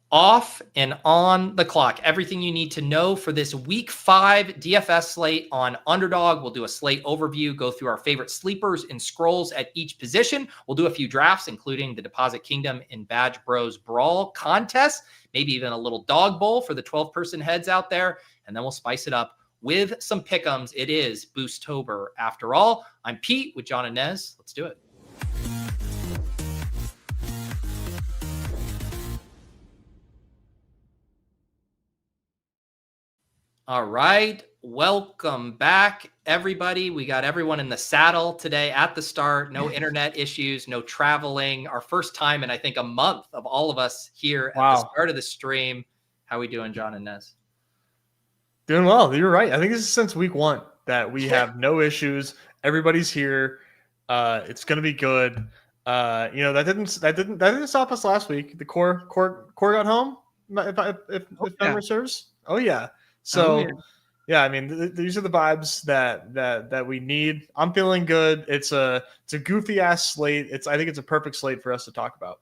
Off and on the clock. Everything you need to know for this week 5 DFS slate on Underdog. We'll do a slate overview, go through our favorite sleepers and scrolls at each position. We'll do a few drafts, including the Deposit Kingdom and Badge Bros Brawl contest, maybe even a little Dawg Bowl for the 12-person heads out there. And then we'll spice it up with some pick'ems. It is Boosttober after all. I'm Pete with John and Nez. Let's do it. All right. Welcome back, everybody. We got everyone in the saddle today at the start. No internet issues, no traveling. Our first time in, I think, a month of all of us here at the start of the stream. How we doing, John and Nez? Doing well. You're right. I think this is since week 1 that we have no issues. Everybody's here. It's going to be good. That didn't stop us last week. The core got home. If memory serves. Oh yeah. So, I mean, these are the vibes that we need. I'm feeling good. It's a goofy ass slate. I think it's a perfect slate for us to talk about.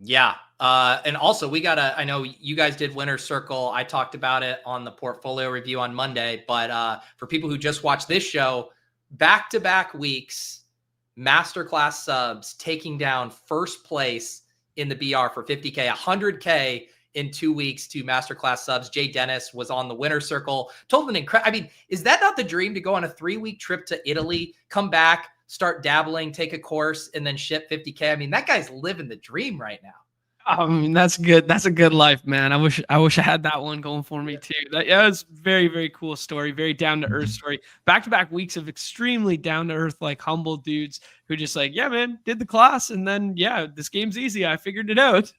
Yeah. And also I know you guys did Winner's Circle. I talked about it on the portfolio review on Monday, but for people who just watched this show, back-to-back weeks, Masterclass subs taking down first place in the BR for 50K, 100K in 2 weeks to Masterclass subs. Jay Dennis was on the Winner's Circle. Told an incredible. I mean, is that not the dream, to go on a 3-week trip to Italy, come back, start dabbling, take a course, and then ship 50K? I mean, that guy's living the dream right now. I mean, that's good. That's a good life, man. I wish I had that one going for me too. That was very, very cool story. Very down to earth story. Back-to-back weeks of extremely down to earth, like humble dudes who just like, yeah, man, did the class, and then this game's easy. I figured it out.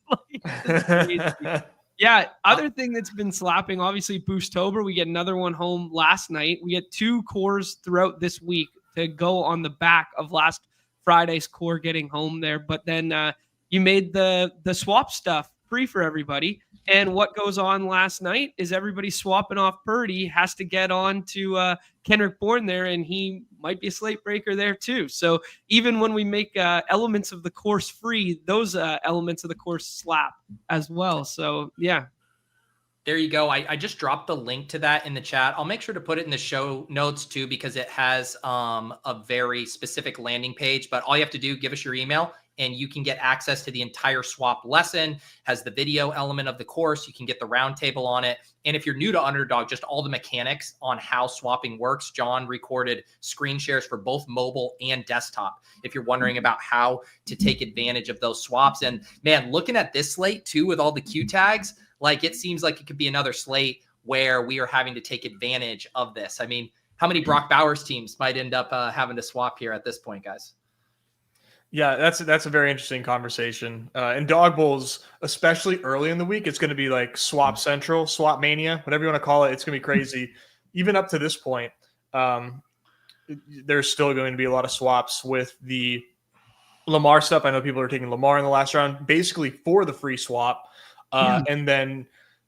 Yeah. Other thing that's been slapping, obviously, Boosttober. We get another one home last night. We get 2 cores throughout this week to go on the back of last Friday's core getting home there. But then you made the swap stuff free for everybody. And what goes on last night is everybody swapping off Purdy has to get on to Kendrick Bourne there, and he might be a slate breaker there too. So even when we make elements of the course free, those elements of the course slap as well. So yeah. There you go. I just dropped the link to that in the chat. I'll make sure to put it in the show notes too, because it has a very specific landing page. But all you have to do, give us your email, and you can get access to the entire swap lesson. Has the video element of the course. You can get the roundtable on it. And if you're new to Underdog, just all the mechanics on how swapping works. John recorded screen shares for both mobile and desktop, if you're wondering about how to take advantage of those swaps. And man, looking at this slate too, with all the Q tags, like it seems like it could be another slate where we are having to take advantage of this. I mean, how many Brock Bowers teams might end up having to swap here at this point, guys? Yeah, that's a very interesting conversation. And Dawg Bowls, especially early in the week, it's going to be like Swap Central, Swap Mania, whatever you want to call it. It's going to be crazy. Even up to this point, there's still going to be a lot of swaps with the Lamar stuff. I know people are taking Lamar in the last round, basically for the free swap. And then,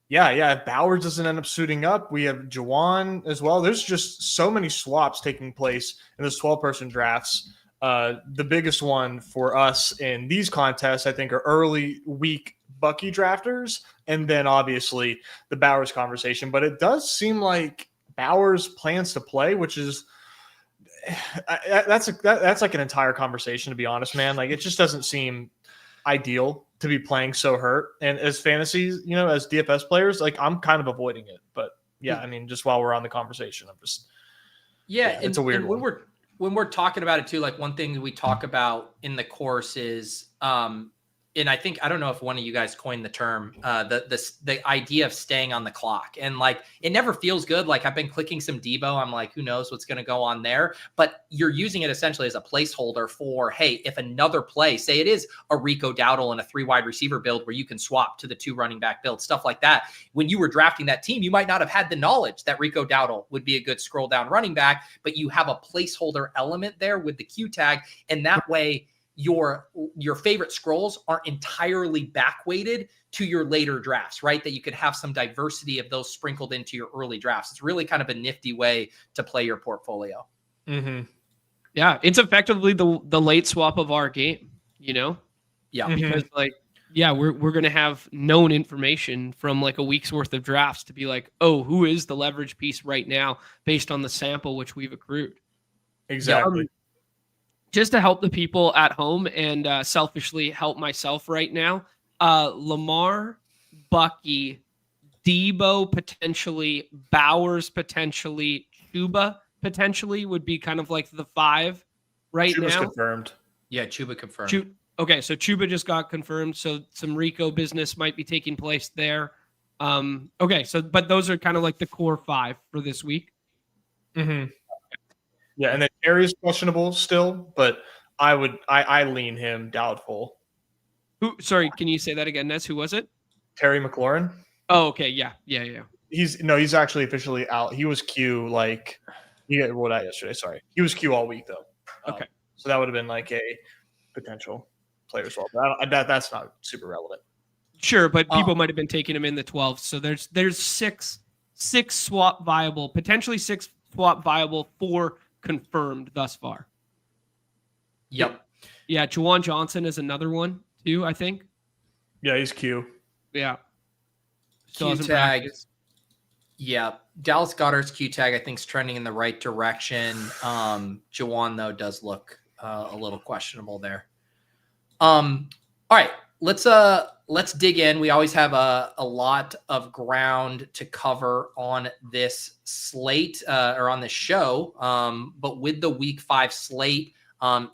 if Bowers doesn't end up suiting up, we have Juwan as well. There's just so many swaps taking place in those 12-person drafts. The biggest one for us in these contests, I think, are early week Bucky drafters, and then obviously the Bowers conversation. But it does seem like Bowers plans to play, which is that's like an entire conversation, to be honest, man. Like, it just doesn't seem ideal to be playing so hurt. And as fantasies, as DFS players, like, I'm kind of avoiding it. But yeah, I mean, just while we're on the conversation, I'm just it's a weird one. When we're talking about it too, like one thing we talk about in the course is, and I don't know if one of you guys coined the term, the idea of staying on the clock. And like, it never feels good. Like, I've been clicking some Debo. I'm like, who knows what's going to go on there, but you're using it essentially as a placeholder for, hey, if another play, say it is a Rico Dowdle and a 3 wide receiver build where you can swap to the 2 running back build, stuff like that. When you were drafting that team, you might not have had the knowledge that Rico Dowdle would be a good scroll down running back, but you have a placeholder element there with the Q tag. And that way, your favorite scrolls aren't entirely back weighted to your later drafts, right? That you could have some diversity of those sprinkled into your early drafts. It's really kind of a nifty way to play your portfolio. Mm-hmm. Yeah, it's effectively the late swap of our game, Yeah. Because like yeah, we're gonna have known information from like a week's worth of drafts to be like, oh, who is the leverage piece right now based on the sample which we've accrued. Exactly. Just to help the people at home and selfishly help myself right now, Lamar, Bucky, Debo potentially, Bowers potentially, Chuba potentially would be kind of like the 5 right Chuba's now. confirmed. Yeah, Chuba confirmed. Okay, so Chuba just got confirmed, so some Rico business might be taking place there. Okay, so but those are kind of like the core 5 for this week. Mm-hmm. Yeah, and then Terry's questionable still, but I lean him doubtful. Who? Sorry, can you say that again, Ness? Who was it? Terry McLaurin. Oh, okay, yeah. He's actually officially out. He was Q he got rolled out yesterday. Sorry, he was Q all week though. Okay, so that would have been like a potential player swap. But that's not super relevant. Sure, but people might have been taking him in the 12th. So there's six swap viable, potentially 6 swap viable, 4 confirmed thus far. Yep. Yeah, Juwan Johnson is another one too, I think. Yeah, he's Q. Yeah. Q tag. Yeah. Dallas Goddard's Q tag, I think, is trending in the right direction. Juwan, though, does look a little questionable there. All right. Let's dig in. We always have a lot of ground to cover on this slate or on this show. But with the week 5 slate,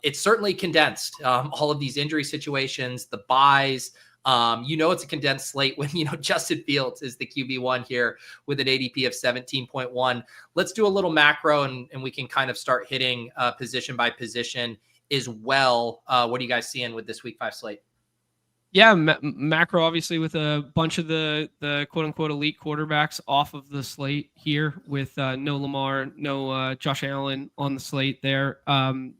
it's certainly condensed. All of these injury situations, the buys, it's a condensed slate when, Justin Fields is the QB1 here with an ADP of 17.1. Let's do a little macro and we can kind of start hitting position by position as well. What are you guys seeing with this week 5 slate? Yeah, macro obviously with a bunch of the quote unquote elite quarterbacks off of the slate here with no Lamar, no Josh Allen on the slate there. 10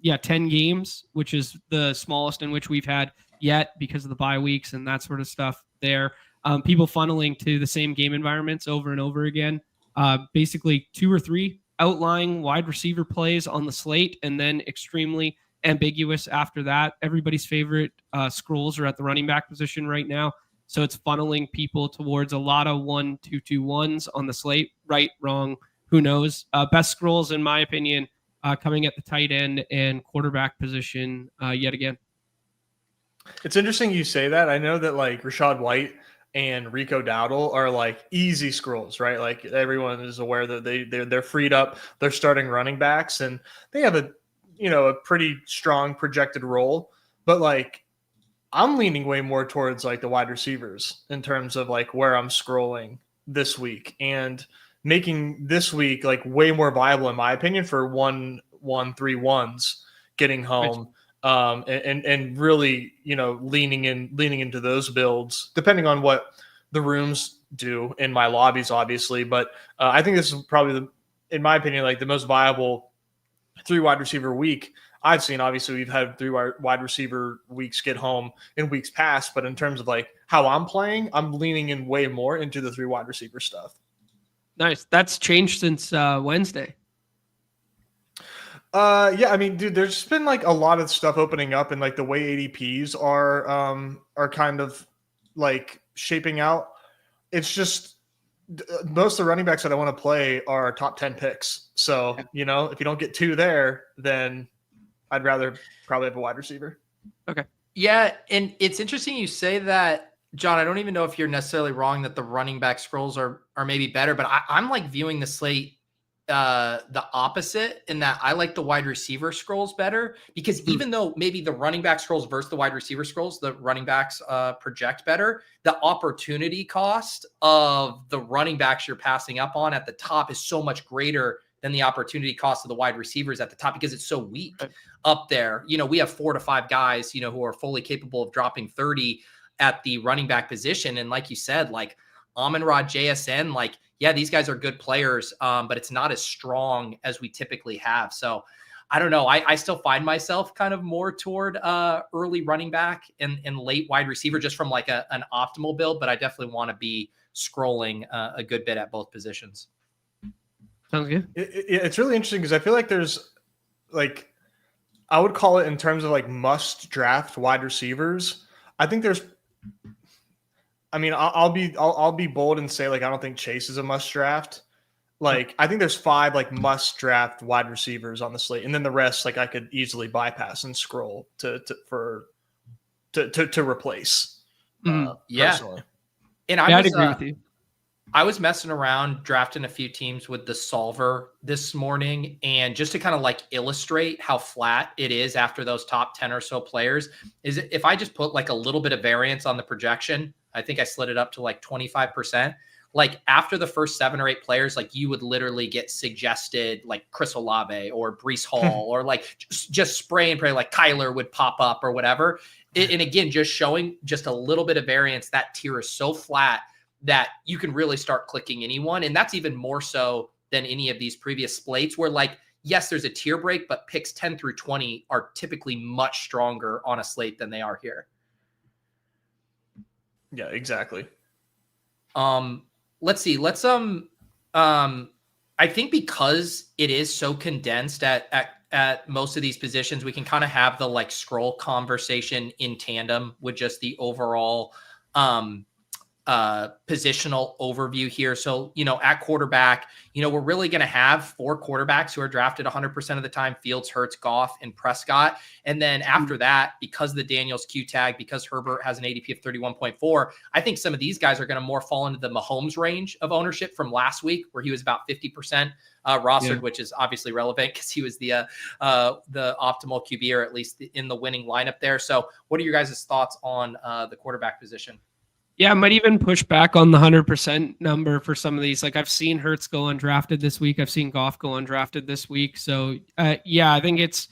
games, which is the smallest in which we've had yet because of the bye weeks and that sort of stuff there. People funneling to the same game environments over and over again. Basically 2 or 3 outlying wide receiver plays on the slate and then extremely ambiguous after that. Everybody's favorite scrolls are at the running back position right now. So it's funneling people towards a lot of 1-2-2-1s on the slate. Right, wrong, who knows? Best scrolls, in my opinion, coming at the tight end and quarterback position yet again. It's interesting you say that. I know that like Rachaad White and Rico Dowdle are like easy scrolls, right? Like everyone is aware that they're freed up. They're starting running backs and they have a pretty strong projected role, but like I'm leaning way more towards like the wide receivers in terms of like where I'm scrolling this week and making this week like way more viable in my opinion for 1-1-3-1s getting home. And really, leaning into those builds, depending on what the rooms do in my lobbies, obviously. But I think this is probably in my opinion, like the most viable 3 wide receiver week I've seen. Obviously, we've had 3 wide receiver weeks get home in weeks past, but in terms of like how I'm playing, I'm leaning in way more into the 3 wide receiver stuff. Nice. That's changed since Wednesday. Yeah, I mean, dude, there's just been like a lot of stuff opening up and like the way ADPs are kind of like shaping out. It's just most of the running backs that I want to play are top 10 picks. So, if you don't get 2 there, then I'd rather probably have a wide receiver. Okay. Yeah. And it's interesting you say that, John. I don't even know if you're necessarily wrong that the running back scrolls are maybe better, but I'm like viewing the slate the opposite in that I like the wide receiver scrolls better because even though maybe the running back scrolls versus the wide receiver scrolls, the running backs project better, the opportunity cost of the running backs you're passing up on at the top is so much greater than the opportunity cost of the wide receivers at the top because it's so weak up there. We have 4 to 5 guys, who are fully capable of dropping 30 at the running back position. And like you said, like Amon-Ra, JSN, like, yeah, these guys are good players, but it's not as strong as we typically have. So I don't know. I still find myself kind of more toward early running back and late wide receiver just from like an optimal build, but I definitely want to be scrolling a good bit at both positions. Sounds good. It's really interesting because I feel like there's like, I would call it in terms of like must draft wide receivers. I think there's I mean, I'll be bold and say, like, I don't think Chase is a must draft. Like, I think there's 5 like must draft wide receivers on the slate, and then the rest, like, I could easily bypass and scroll to replace. Personally. And I'd agree with you. I was messing around drafting a few teams with the solver this morning, and just to kind of like illustrate how flat it is after those top 10 or so players is if I just put like a little bit of variance on the projection, I think I slid it up to like 25%. Like after the first 7 or 8 players, like you would literally get suggested like Chris Olave or Breece Hall or like just spray and pray, like Kyler would pop up or whatever. And again, just showing just a little bit of variance, that tier is so flat that you can really start clicking anyone. And that's even more so than any of these previous slates where, like, yes, there's a tier break, but picks 10 through 20 are typically much stronger on a slate than they are here. Yeah, exactly. Let's see. I think because it is so condensed at most of these positions, we can kind of have the like scroll conversation in tandem with just the overall positional overview here. So, at quarterback, we're really going to have 4 quarterbacks who are drafted 100% of the time: Fields, Hurts, Goff, and Prescott. And then after that, because of the Daniels Q tag, because Herbert has an ADP of 31.4, I think some of these guys are going to more fall into the Mahomes range of ownership from last week, where he was about 50% rostered, which is obviously relevant because he was the optimal QB, or at least in the winning lineup there. So what are your guys' thoughts on the quarterback position? Yeah, I might even push back on the 100% number for some of these. Like, I've seen Hurts go undrafted this week. I've seen Goff go undrafted this week. So, I think it's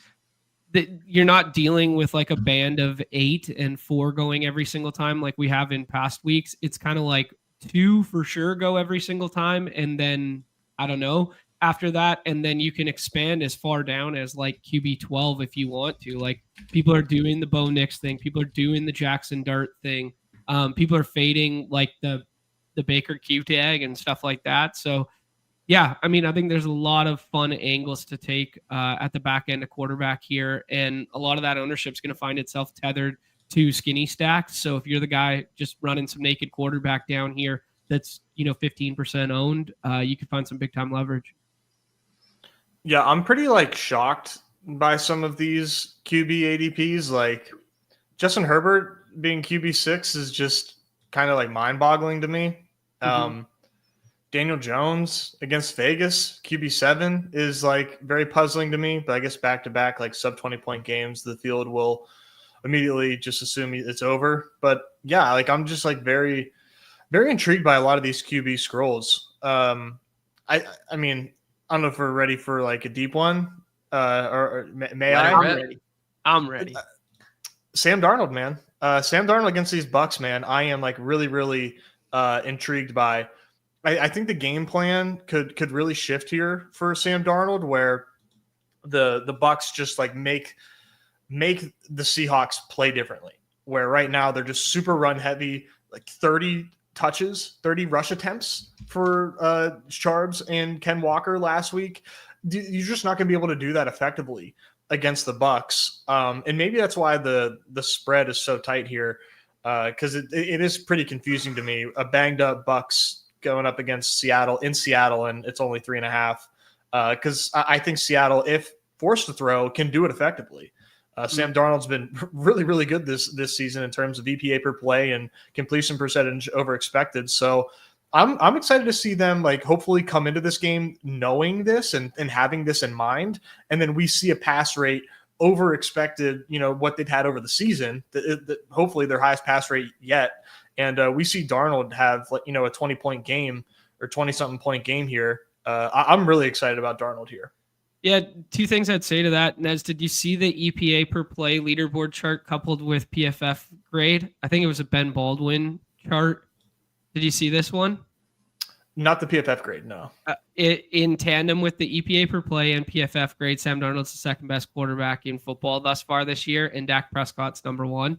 that you're not dealing with like a band of 8 and 4 going every single time like we have in past weeks. It's kind of like 2 for sure go every single time. And then, I don't know, after that, and then you can expand as far down as like QB 12 if you want to. Like, people are doing the Bo Nix thing. People are doing the Jackson Dart thing. People are fading like the Baker Q tag and stuff like that. So, yeah, I mean, I think there's a lot of fun angles to take at the back end of quarterback here. And a lot of that ownership is going to find itself tethered to skinny stacks. So if you're the guy just running some naked quarterback down here that's, 15% owned, you can find some big time leverage. Yeah, I'm pretty like shocked by some of these QB ADPs. Like Justin Herbert being QB6 is just kind of like mind-boggling to me. Daniel Jones against Vegas, QB7 is like very puzzling to me, but I guess back-to-back like sub 20-point games, the field will immediately just assume it's over. But yeah, like I'm just like very, very intrigued by a lot of these QB scrolls. I mean, I don't know if we're ready for like a deep one, or may I? I'm ready. Sam Darnold, man. Sam Darnold against these Bucks, man. I am like really, really intrigued by. I think the game plan could really shift here for Sam Darnold, where the Bucks just like make the Seahawks play differently. Where right now they're just super run heavy, like 30 touches, 30 rush attempts for Charbs and Ken Walker last week. You're just not going to be able to do that effectively against the Bucks. And maybe that's why the spread is so tight here, because it is pretty confusing to me. A banged up Bucks going up against Seattle, and it's only 3.5. Because I think Seattle, if forced to throw, can do it effectively. Sam Darnold's been really, really good this season in terms of EPA per play and completion percentage over expected. So I'm excited to see them like hopefully come into this game knowing this and having this in mind. And then we see a pass rate over expected, what they've had over the season, hopefully their highest pass rate yet. And we see Darnold have like, a 20-point game or 20-something point game here. I'm really excited about Darnold here. Yeah, 2 things I'd say to that. Nez, did you see the EPA per play leaderboard chart coupled with PFF grade? I think it was a Ben Baldwin chart. Did you see this one? Not the PFF grade, no. In tandem with the EPA per play and PFF grade, Sam Darnold's the second best quarterback in football thus far this year, and Dak Prescott's number 1.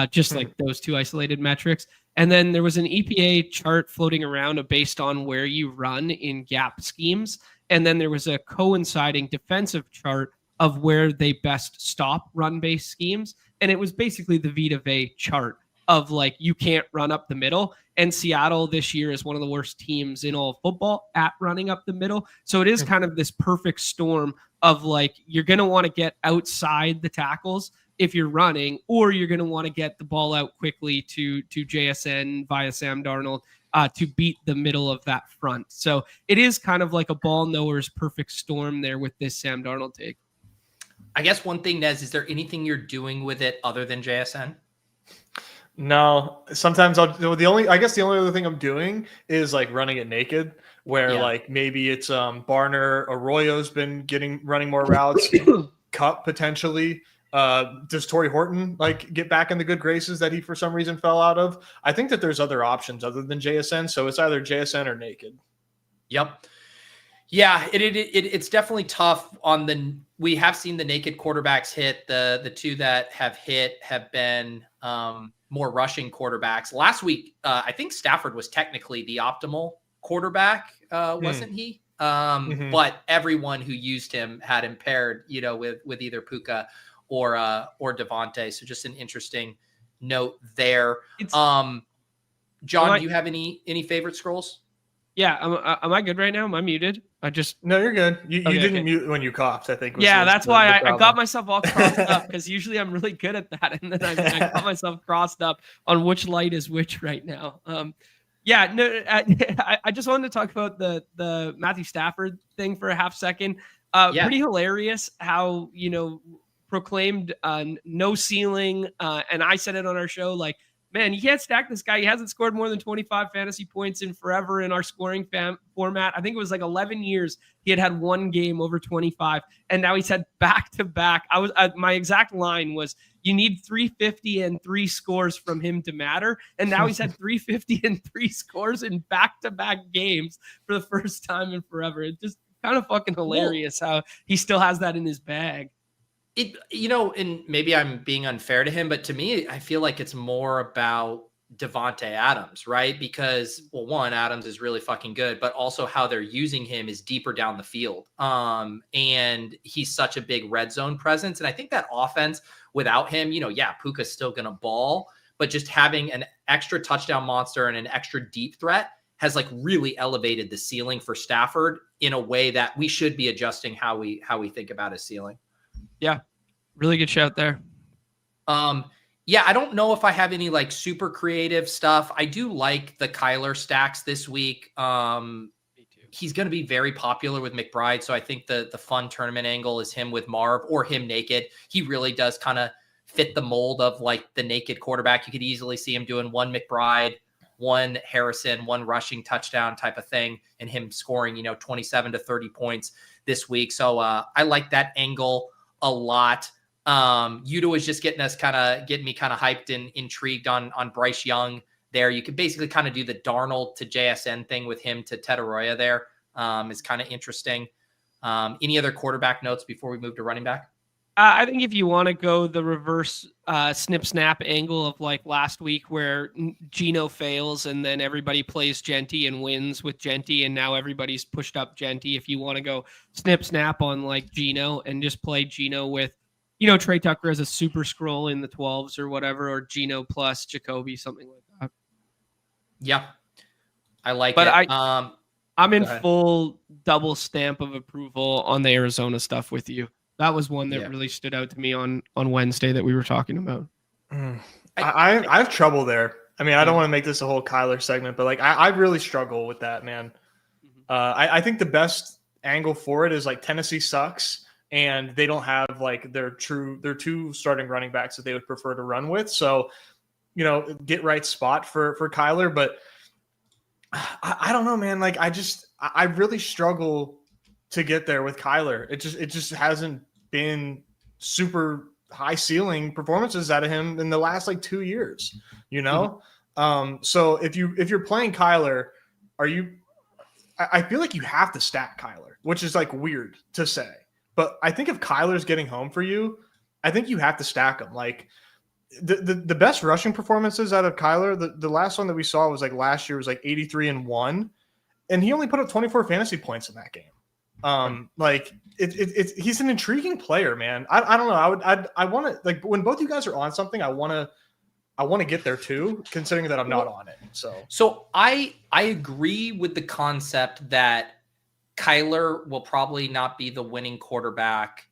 Just like those 2 isolated metrics. And then there was an EPA chart floating around based on where you run in gap schemes. And then there was a coinciding defensive chart of where they best stop run-based schemes. And it was basically the Vita Vea chart of like, you can't run up the middle. And Seattle this year is one of the worst teams in all of football at running up the middle. So it is kind of this perfect storm of like, you're going to want to get outside the tackles if you're running, or you're going to want to get the ball out quickly to JSN via Sam Darnold to beat the middle of that front. So it is kind of like a ball knower's perfect storm there with this Sam Darnold take. I guess one thing, Nez, is there anything you're doing with it other than JSN? No, sometimes the only other thing I'm doing is like running it naked, where like maybe it's Barner, Arroyo's been running more routes, Cup potentially. Does Torrey Horton like get back in the good graces that he for some reason fell out of? I think that there's other options other than JSN, so it's either JSN or naked. Yep. Yeah, it's definitely tough we have seen the naked quarterbacks hit. The two that have hit have been more rushing quarterbacks. Last week, I think Stafford was technically the optimal quarterback, wasn't he? But everyone who used him had him paired, with either Puka or Devontae. So just an interesting note there. John, do you have any favorite scrolls? Yeah, am I good right now? Am I muted? No, you're good. You didn't mute when you coughed, I think. That's why I got myself all crossed up, because usually I'm really good at that, and then I got myself crossed up on which light is which right now. I just wanted to talk about the Matthew Stafford thing for a half second. Pretty hilarious how proclaimed no ceiling, and I said it on our show, like, man, you can't stack this guy. He hasn't scored more than 25 fantasy points in forever in our scoring format. I think it was like 11 years he had one game over 25, and now he's had back-to-back. My exact line was, you need 350 and 3 scores from him to matter, and now he's had 350 and 3 scores in back-to-back games for the first time in forever. It's just kind of fucking hilarious how he still has that in his bag. And maybe I'm being unfair to him, but to me, I feel like it's more about Devontae Adams, right? Because, well, one, Adams is really fucking good, but also how they're using him is deeper down the field. And he's such a big red zone presence. And I think that offense without him, Puka's still going to ball, but just having an extra touchdown monster and an extra deep threat has like really elevated the ceiling for Stafford in a way that we should be adjusting how we think about his ceiling. Yeah, really good shout there. I don't know if I have any like super creative stuff. I do like the Kyler stacks this week. Me too. He's going to be very popular with McBride, so I think the fun tournament angle is him with Marv or him naked. He really does kind of fit the mold of like the naked quarterback. You could easily see him doing one McBride, one Harrison, one rushing touchdown type of thing, and him scoring 27 to 30 points this week. So I like that angle a lot. Yuta was just getting me kind of hyped and intrigued on Bryce Young there. You could basically kind of do the Darnold to JSN thing with him to Ted Arroyo there. Is kind of interesting. Any other quarterback notes before we move to running back? I think if you want to go the reverse snip snap angle of like last week where Geno fails and then everybody plays Genty and wins with Genty, and now everybody's pushed up Genty. If you want to go snip snap on like Geno and just play Geno with, Trey Tucker as a super scroll in the 12s or whatever, or Geno plus Jacoby, something like that. Yeah, I like it. I'm in full double stamp of approval on the Arizona stuff with you. That was one that really stood out to me on Wednesday that we were talking about. I have trouble there. I mean, I don't want to make this a whole Kyler segment, but like I really struggle with that, man. I think the best angle for it is like Tennessee sucks, and they don't have like their two starting running backs that they would prefer to run with. So, get right spot for Kyler. But I don't know, man. Like I really struggle to get there with Kyler. It just hasn't been super high ceiling performances out of him in the last like 2 years, So if you're playing Kyler, I feel like you have to stack Kyler, which is like weird to say, but I think if Kyler's getting home for you, I think you have to stack him. Like the best rushing performances out of Kyler, the last one that we saw was like last year was like 83-1, and he only put up 24 fantasy points in that game. Like he's an intriguing player, man. I don't know. I want to, like, when both you guys are on something, I want I want to get there too, considering that I'm not on it. So I agree with the concept that Kyler will probably not be the winning quarterback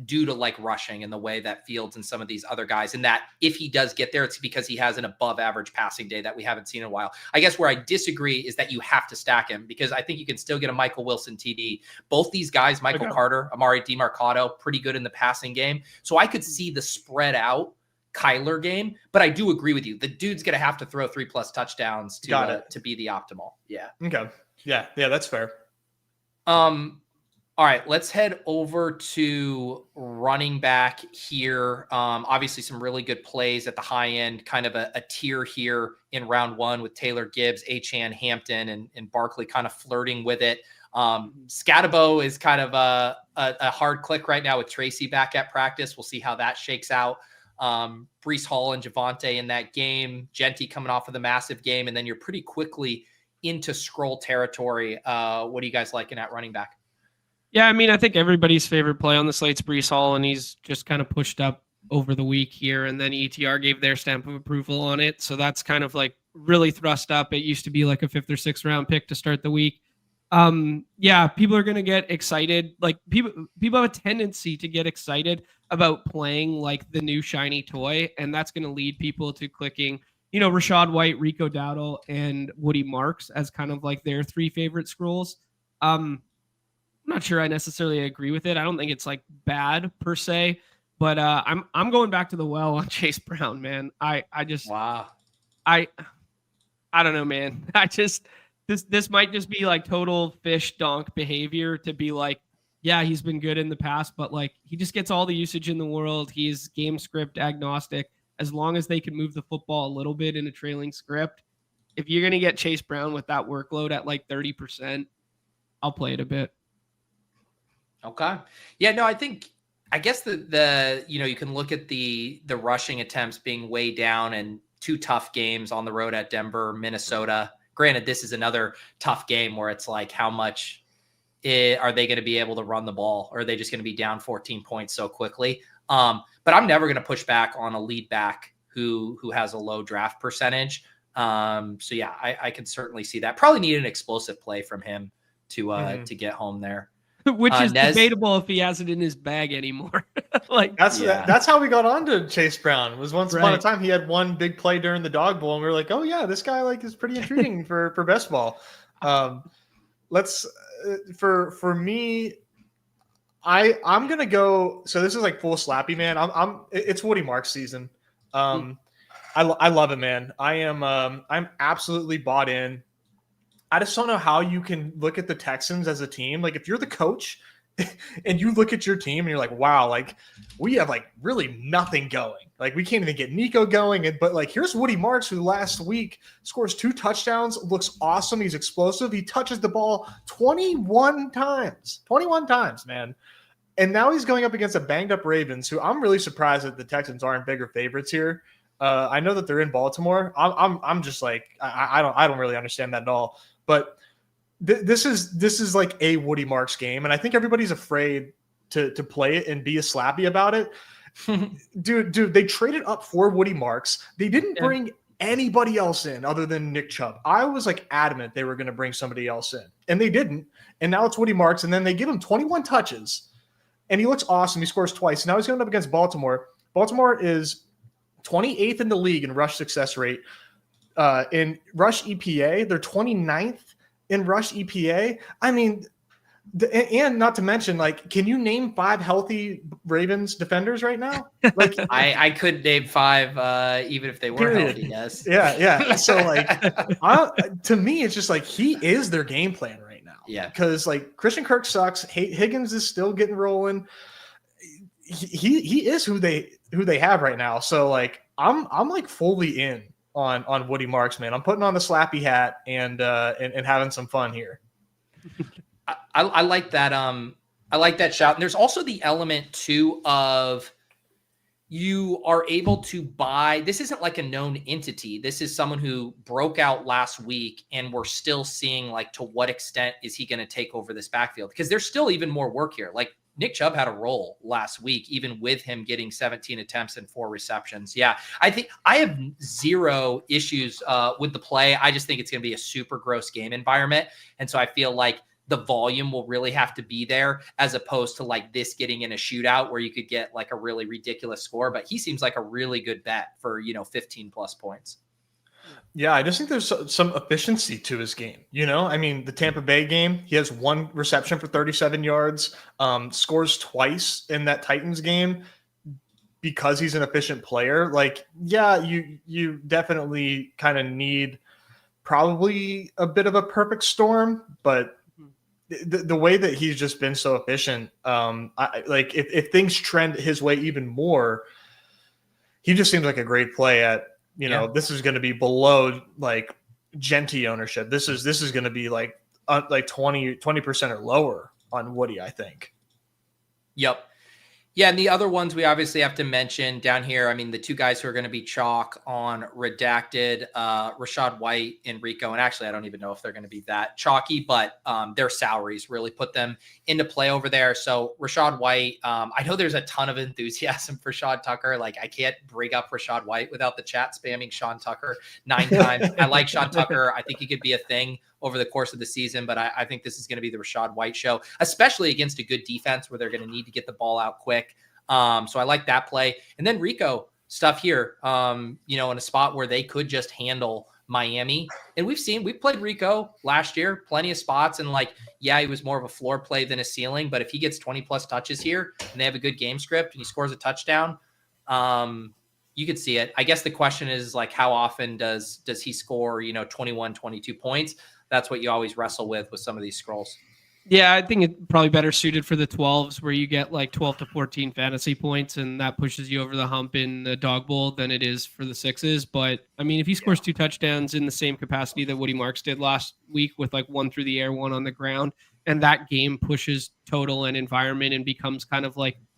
due to like rushing and the way that Fields and some of these other guys, and that if he does get there, it's because he has an above average passing day that we haven't seen in a while. I guess where I disagree is that you have to stack him, because I think you can still get a Michael Wilson TD. Both these guys, Michael Carter, Amari DiMarcado, pretty good in the passing game. So I could see the spread out Kyler game, but I do agree with you. The dude's going to have to throw 3+ touchdowns to be the optimal. Yeah. Okay. Yeah. That's fair. All right, let's head over to running back here. Obviously, some really good plays at the high end, kind of a tier here in round 1 with Taylor Gibbs, Achane, Hampton, and Barkley kind of flirting with it. Scatabo is kind of a hard click right now with Tracy back at practice. We'll see how that shakes out. Breece Hall and Javonte in that game, Genty coming off of the massive game, and then you're pretty quickly into scroll territory. What are you guys liking at running back? Yeah, I mean, I think everybody's favorite play on the slate's Breece Hall, and he's just kind of pushed up over the week here, and then ETR gave their stamp of approval on it. So that's kind of like really thrust up. It used to be like a 5th or 6th round pick to start the week. Yeah, people are going to get excited. Like people have a tendency to get excited about playing like the new shiny toy, and that's going to lead people to clicking, Rashad White, Rico Dowdle, and Woody Marks as kind of like their 3 favorite scrolls. I'm not sure I necessarily agree with it. I don't think it's like bad per se, but I'm going back to the well on Chase Brown, man. I just wow. I don't know, man. This might just be like total fish donk behavior to be like, yeah, he's been good in the past, but like he just gets all the usage in the world. He's game script agnostic. As long as they can move the football a little bit in a trailing script, if you're going to get Chase Brown with that workload at like 30%, I'll play it a bit. Okay. Yeah, no, I guess the you can look at the rushing attempts being way down, and 2 tough games on the road at Denver, Minnesota. Granted, this is another tough game where it's like, how much are they going to be able to run the ball? Or are they just going to be down 14 points so quickly? But I'm never going to push back on a lead back who has a low draft percentage. So yeah, I can certainly see that. Probably need an explosive play from him to get home there. Which is debatable if he has it in his bag anymore. That's how we got on to Chase Brown. Was once upon a time he had one big play during the Dawg Bowl, and we were like, oh yeah, this guy like is pretty intriguing for best ball. Let's for me, I'm gonna go. So this is like full slappy, man. It's Woody Marks season. I love it, man. I'm absolutely bought in. I just don't know how you can look at the Texans as a team. Like if you're the coach and you look at your team and you're like, wow, like we have like really nothing going. Like we can't even get Nico going. But like, here's Woody Marks, who last week scores 2 touchdowns, looks awesome. He's explosive. He touches the ball 21 times, man. And now he's going up against a banged up Ravens, who I'm really surprised that the Texans aren't bigger favorites here. I know that they're in Baltimore. I'm just like, I don't really understand that at all. But this is like a Woody Marks game, and I think everybody's afraid to play it and be a slappy about it. dude, they traded up for Woody Marks. They didn't bring anybody else in other than Nick Chubb. I was like adamant they were going to bring somebody else in, and they didn't. And now it's Woody Marks, and then they give him 21 touches, and he looks awesome. He scores twice. Now he's going up against Baltimore. Baltimore is 28th in the league in rush success rate. In rush EPA, they're 29th in rush EPA. I mean, and not to mention, like, can you name 5 healthy Ravens defenders right now? Like, I could name 5, even if they were healthy. Yes. Yeah. So, like, to me, it's just like he is their game plan right now. Yeah. Because like Christian Kirk sucks. Higgins is still getting rolling. He is who they have right now. So like, I'm like fully in on Woody Marks, man. I'm putting on the slappy hat and having some fun here. I like that. I like that shout. And there's also the element too of you are able to buy. This isn't like a known entity. This is someone who broke out last week, and we're still seeing like to what extent is he going to take over this backfield, because there's still even more work here. Like Nick Chubb had a role last week, even with him getting 17 attempts and 4 receptions. Yeah, I think I have zero issues with the play. I just think it's going to be a super gross game environment. And so I feel like the volume will really have to be there, as opposed to like this getting in a shootout where you could get like a really ridiculous score. But he seems like a really good bet for, 15 plus points. Yeah, I just think there's some efficiency to his game. I mean, the Tampa Bay game, he has 1 reception for 37 yards, scores twice in that Titans game because he's an efficient player. Like, yeah, you definitely kind of need probably a bit of a perfect storm, but the way that he's just been so efficient, if things trend his way even more, he just seems like a great play at, this is going to be below like Genti ownership. This is going to be like 20% or lower on Woody, I think. Yep. Yeah, and the other ones we obviously have to mention down here, I mean, the 2 guys who are going to be chalk on redacted, Rachaad White and Rico. And actually, I don't even know if they're going to be that chalky, but their salaries really put them into play over there. So Rachaad White, I know there's a ton of enthusiasm for Sean Tucker. Like, I can't bring up Rachaad White without the chat spamming Sean Tucker 9 times. I like Sean Tucker. I think he could be a thing over the course of the season, but I think this is going to be the Rachaad White show, especially against a good defense where they're going to need to get the ball out quick. So I like that play. And then Rico stuff here, in a spot where they could just handle Miami. And we've played Rico last year, plenty of spots. And he was more of a floor play than a ceiling, but if he gets 20 plus touches here and they have a good game script and he scores a touchdown, you could see it. I guess the question is how often does he score, 21, 22 points? That's what you always wrestle with some of these scrolls. Yeah, I think it's probably better suited for the 12s where you get 12 to 14 fantasy points, and that pushes you over the hump in the Dawg Bowl than it is for the 6s. But I mean, if he scores 2 touchdowns in the same capacity that Woody Marks did last week with 1 through the air, 1 on the ground, and that game pushes total and environment and becomes kind of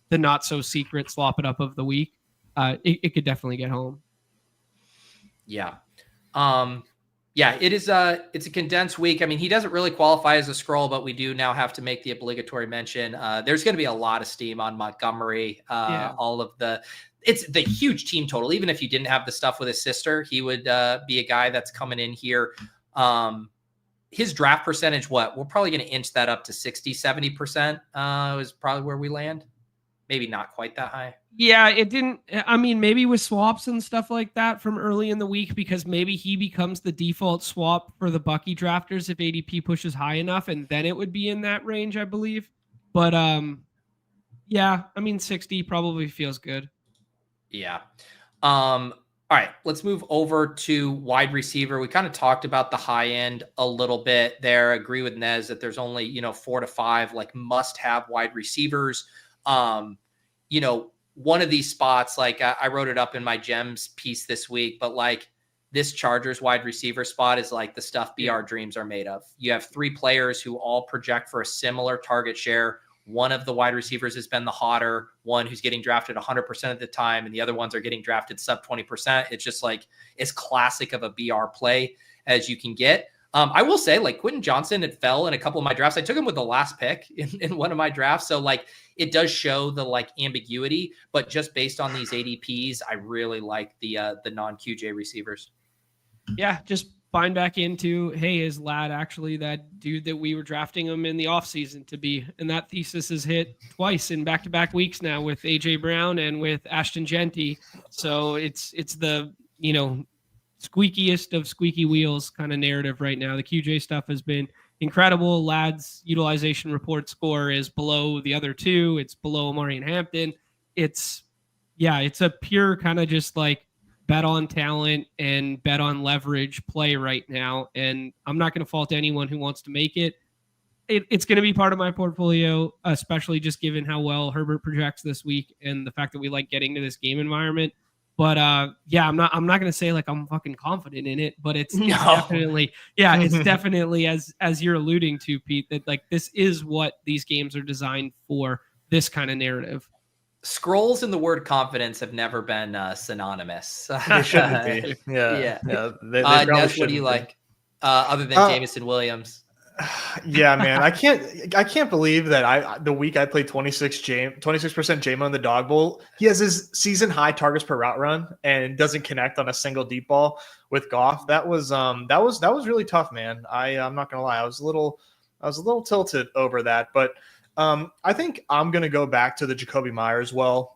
the not so secret slop it up of the week, it could definitely get home. Yeah. Yeah, it's a condensed week. I mean, he doesn't really qualify as a scroll, but we do now have to make the obligatory mention. There's going to be a lot of steam on Montgomery. It's the huge team total. Even if you didn't have the stuff with his sister, he would be a guy that's coming in here. His draft percentage, we're probably going to inch that up to 60, 70%, is probably where we land. Maybe not quite that high. Yeah, it didn't. I mean, maybe with swaps and stuff like that from early in the week, because maybe he becomes the default swap for the Bucky drafters if ADP pushes high enough, and then it would be in that range, I believe. But yeah, I mean, 60 probably feels good. Yeah. All right, let's move over to wide receiver. We kind of talked about the high end a little bit there. I agree with Nez that there's only 4 to 5 must-have wide receivers. One of these spots, I wrote it up in my gems piece this week, but this Chargers wide receiver spot is the stuff BR dreams are made of. You have 3 players who all project for a similar target share. One of the wide receivers has been the hotter one, who's getting drafted 100% of the time, and the other ones are getting drafted sub 20%. It's just as classic of a BR play as you can get. I will say, Quentin Johnson, it fell in a couple of my drafts. I took him with the last pick in one of my drafts. So it does show the ambiguity, but just based on these ADPs, I really like the non-QJ receivers. Yeah, just find back into, hey, is Ladd actually that dude that we were drafting him in the offseason to be? And that thesis is hit twice in back-to-back weeks now with AJ Brown and with Ashton Genti. So it's the, squeakiest of squeaky wheels kind of narrative right now. The QJ stuff has been incredible. Ladd's utilization report score is below the other 2. It's below Amari and Hampton. It's a pure kind of just bet on talent and bet on leverage play right now. And I'm not going to fault anyone who wants to make it. It's going to be part of my portfolio, especially just given how well Herbert projects this week and the fact that we like getting to this game environment. But I'm not going to say I'm fucking confident in it, but it's definitely, it's definitely as you're alluding to, Pete, that this is what these games are designed for, this kind of narrative. Scrolls and the word confidence have never been synonymous. They shouldn't be. Yeah. Ness, what do you like other than Jameson Williams? Yeah, man. I can't believe that the week I played 26% J-Mo in the Dawg Bowl, he has his season high targets per route run and doesn't connect on a single deep ball with Goff. That was really tough, man. I'm not gonna lie. I was a little tilted over that, but I think I'm gonna go back to the Jacoby Myers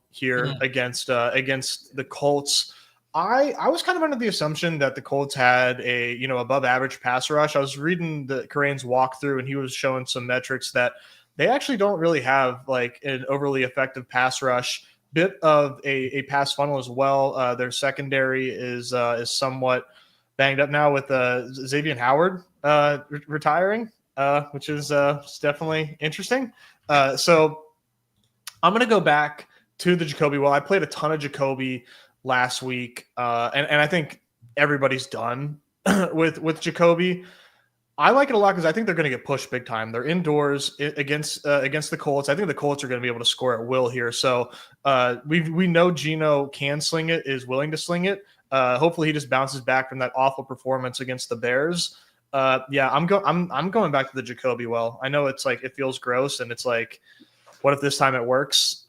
here against the Colts. I was kind of under the assumption that the Colts had a above average pass rush. I was reading the Kerrane's walkthrough, and he was showing some metrics that they actually don't really have like an overly effective pass rush. Bit of a pass funnel as well. Their secondary is somewhat banged up now with Xavier Howard retiring, which is definitely interesting. So I'm gonna go back to the Jacoby. Well, I played a ton of Jacoby last week, and I think everybody's done with Jacoby. I like it a lot because I think they're going to get pushed big time. They're indoors against the Colts. I think the Colts are going to be able to score at will here. So we know Geno can sling it, is willing to sling it. Hopefully he just bounces back from that awful performance against the Bears. Yeah, I'm going back to the Jacoby. Well, I know it's like it feels gross, and it's like, what if this time it works?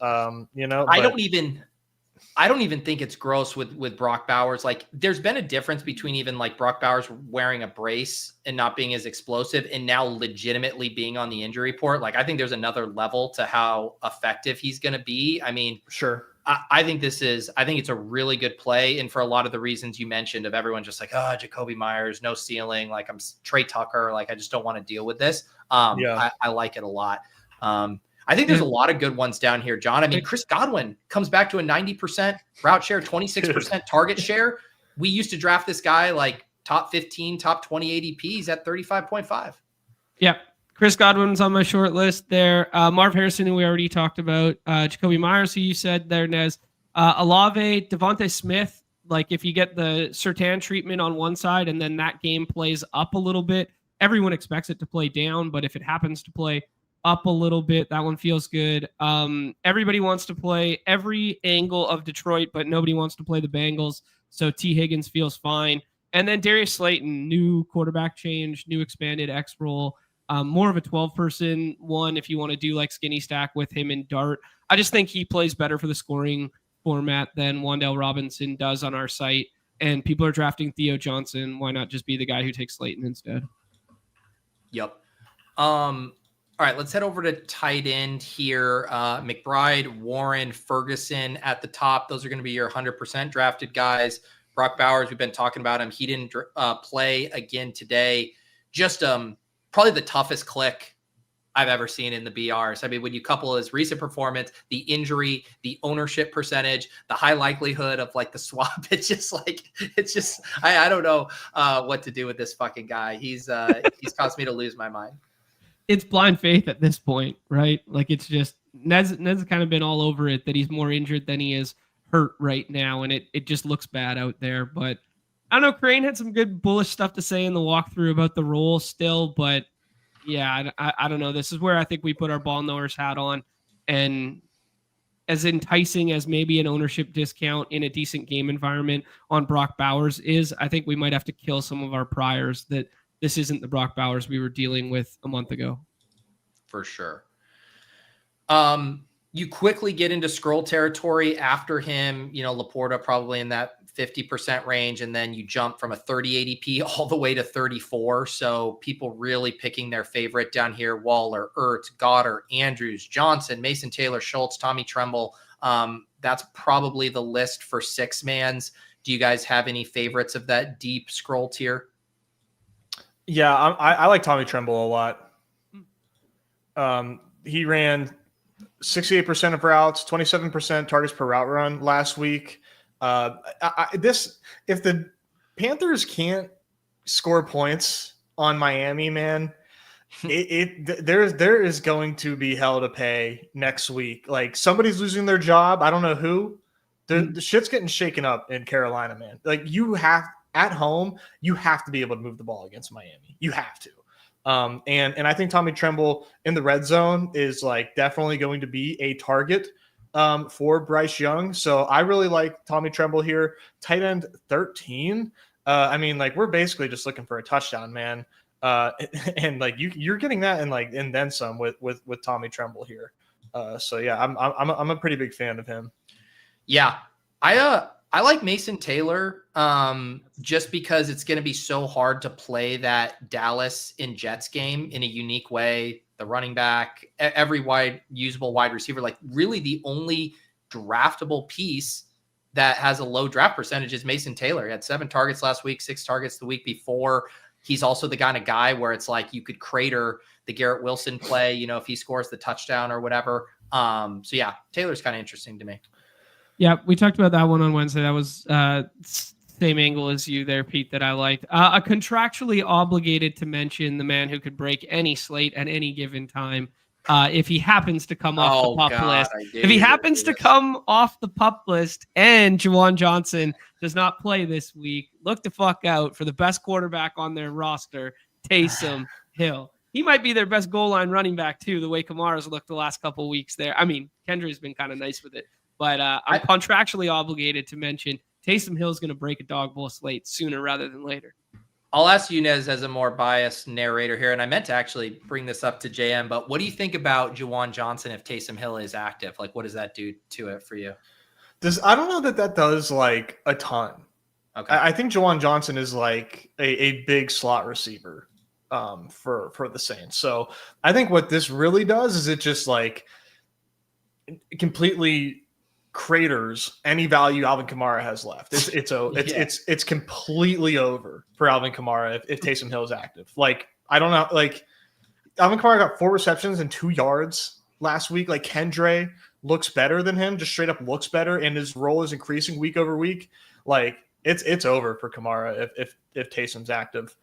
I don't even think it's gross with Brock Bowers. Like, there's been a difference between even like Brock Bowers wearing a brace and not being as explosive and now legitimately being on the injury report. Like, I think there's another level to how effective he's going to be. I mean, sure. I think it's a really good play. And for a lot of the reasons you mentioned of everyone just like, Jacoby Myers, no ceiling. Like, I'm Trey Tucker. Like, I just don't want to deal with this. I like it a lot. I think there's a lot of good ones down here, John. I mean, Chris Godwin comes back to a 90% route share, 26% target share. We used to draft this guy like top 15, top 20 ADPs at 35.5. Yeah. Chris Godwin's on my short list there. Marv Harrison, who we already talked about. Jacoby Myers, who you said there, Nez. Olave, Devontae Smith. Like, if you get the Surtain treatment on one side and then that game plays up a little bit, everyone expects it to play down. But if it happens to play up a little bit, that one feels good. Everybody wants to play every angle of Detroit, but nobody wants to play the Bengals. So T. Higgins feels fine. And then Darius Slayton, new quarterback change, new expanded X role, more of a 12-person one if you want to do like skinny stack with him and Dart. I just think he plays better for the scoring format than Wan'Dale Robinson does on our site. And people are drafting Theo Johnson. Why not just be the guy who takes Slayton instead? Yep. All right, let's head over to tight end here. McBride, Warren, Ferguson at the top. Those are going to be your 100% drafted guys. Brock Bowers, we've been talking about him. He didn't play again today. Just probably the toughest click I've ever seen in the BRs. I mean, when you couple his recent performance, the injury, the ownership percentage, the high likelihood of like the swap, I don't know what to do with this fucking guy. He's caused me to lose my mind. It's blind faith at this point, right? Like, it's just Ned's kind of been all over it that he's more injured than he is hurt right now, and it just looks bad out there. But I don't know. Crane had some good bullish stuff to say in the walkthrough about the role still, but yeah, I don't know. This is where I think we put our ball knowers hat on, and as enticing as maybe an ownership discount in a decent game environment on Brock Bowers is, I think we might have to kill some of our priors that this isn't the Brock Bowers we were dealing with a month ago. For sure. You quickly get into scroll territory after him, Laporta probably in that 50% range. And then you jump from a 30 ADP all the way to 34. So people really picking their favorite down here: Waller, Ertz, Goddard, Andrews, Johnson, Mason Taylor, Schultz, Tommy Tremble. That's probably the list for six mans. Do you guys have any favorites of that deep scroll tier? Yeah, I like Tommy Tremble a lot. He ran 68% of routes, 27% targets per route run last week. If the Panthers can't score points on Miami, man, there is going to be hell to pay next week. Like, somebody's losing their job. I don't know who. The shit's getting shaken up in Carolina, man. Like, at home, you have to be able to move the ball against Miami. You have to. And I think Tommy Tremble in the red zone is like definitely going to be a target for Bryce Young. So I really like Tommy Tremble here. Tight end 13. I mean, like, we're basically just looking for a touchdown, man. And like you're getting that and then some with Tommy Tremble here. So yeah, I'm a pretty big fan of him. Yeah, I like Mason Taylor just because it's going to be so hard to play that Dallas in Jets game in a unique way. The running back, every usable wide receiver, like really the only draftable piece that has a low draft percentage is Mason Taylor. He had 7 targets last week, 6 targets the week before. He's also the kind of guy where it's like you could crater the Garrett Wilson play, if he scores the touchdown or whatever. So yeah, Taylor's kind of interesting to me. Yeah, we talked about that one on Wednesday. That was same angle as you there, Pete, that I liked. A contractually obligated to mention the man who could break any slate at any given time if he happens to come off the pup list. If he happens to come off the pup list and Juwan Johnson does not play this week, look the fuck out for the best quarterback on their roster, Taysom Hill. He might be their best goal line running back, too, the way Kamara's looked the last couple of weeks there. I mean, Kendrick's been kind of nice with it. But I'm contractually obligated to mention Taysom Hill's going to break a Dawg Bowl slate sooner rather than later. I'll ask Yunez as a more biased narrator here, and I meant to actually bring this up to JM, but what do you think about Juwan Johnson if Taysom Hill is active? Like, what does that do to it for you? I don't know that does like a ton. Okay. I think Juwan Johnson is like a big slot receiver for the Saints. So I think what this really does is it just like completely craters any value Alvin Kamara has left. It's completely over for Alvin Kamara if Taysom Hill is active. Like, I don't know, like Alvin Kamara got 4 receptions and 2 yards last week. Like, Kendre looks better than him, just straight up looks better, and his role is increasing week over week. Like, it's over for Kamara if Taysom's active.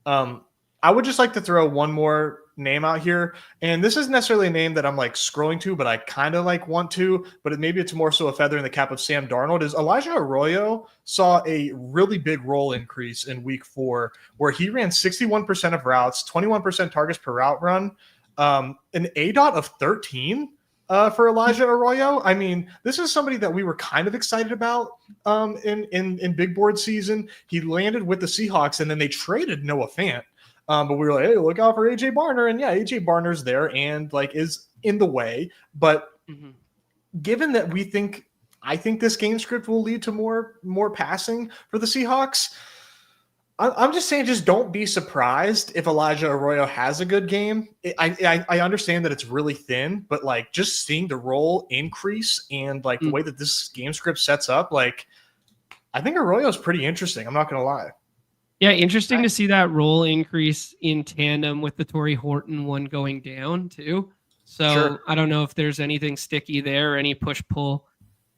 I would just like to throw one more name out here, and this isn't necessarily a name that I'm like scrolling to, but I kind of like want to, but maybe it's more so a feather in the cap of Sam Darnold. Is Elijah Arroyo saw a really big role increase in week 4, where he ran 61% of routes, 21% targets per route run, an ADOT of 13 for Elijah Arroyo. I mean, this is somebody that we were kind of excited about in big board season. He landed with the Seahawks, and then they traded Noah Fant. But we were like, hey, look out for AJ Barner. And yeah, AJ Barner's there and like is in the way. But given that I think this game script will lead to more passing for the Seahawks, I'm just saying, just don't be surprised if Elijah Arroyo has a good game. I understand that it's really thin, but like just seeing the role increase and like the way that this game script sets up, like I think Arroyo is pretty interesting. I'm not going to lie. Yeah, interesting to see that role increase in tandem with the Torrey Horton one going down too. So sure. I don't know if there's anything sticky there or any push-pull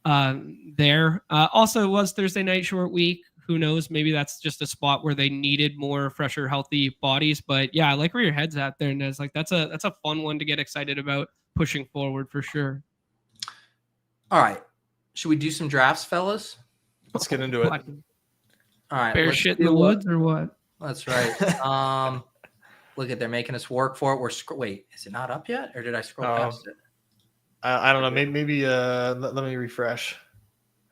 there. Also, it was Thursday night short week. Who knows? Maybe that's just a spot where they needed more fresher, healthy bodies. But yeah, I like where your head's at there, Nez. Like that's a fun one to get excited about pushing forward for sure. All right. Should we do some drafts, fellas? Let's get into it. All right. Bear shit in the woods or what? That's right. Look at, they're making us work for it. Wait, is it not up yet? Or did I scroll past it? I don't know. Maybe let me refresh.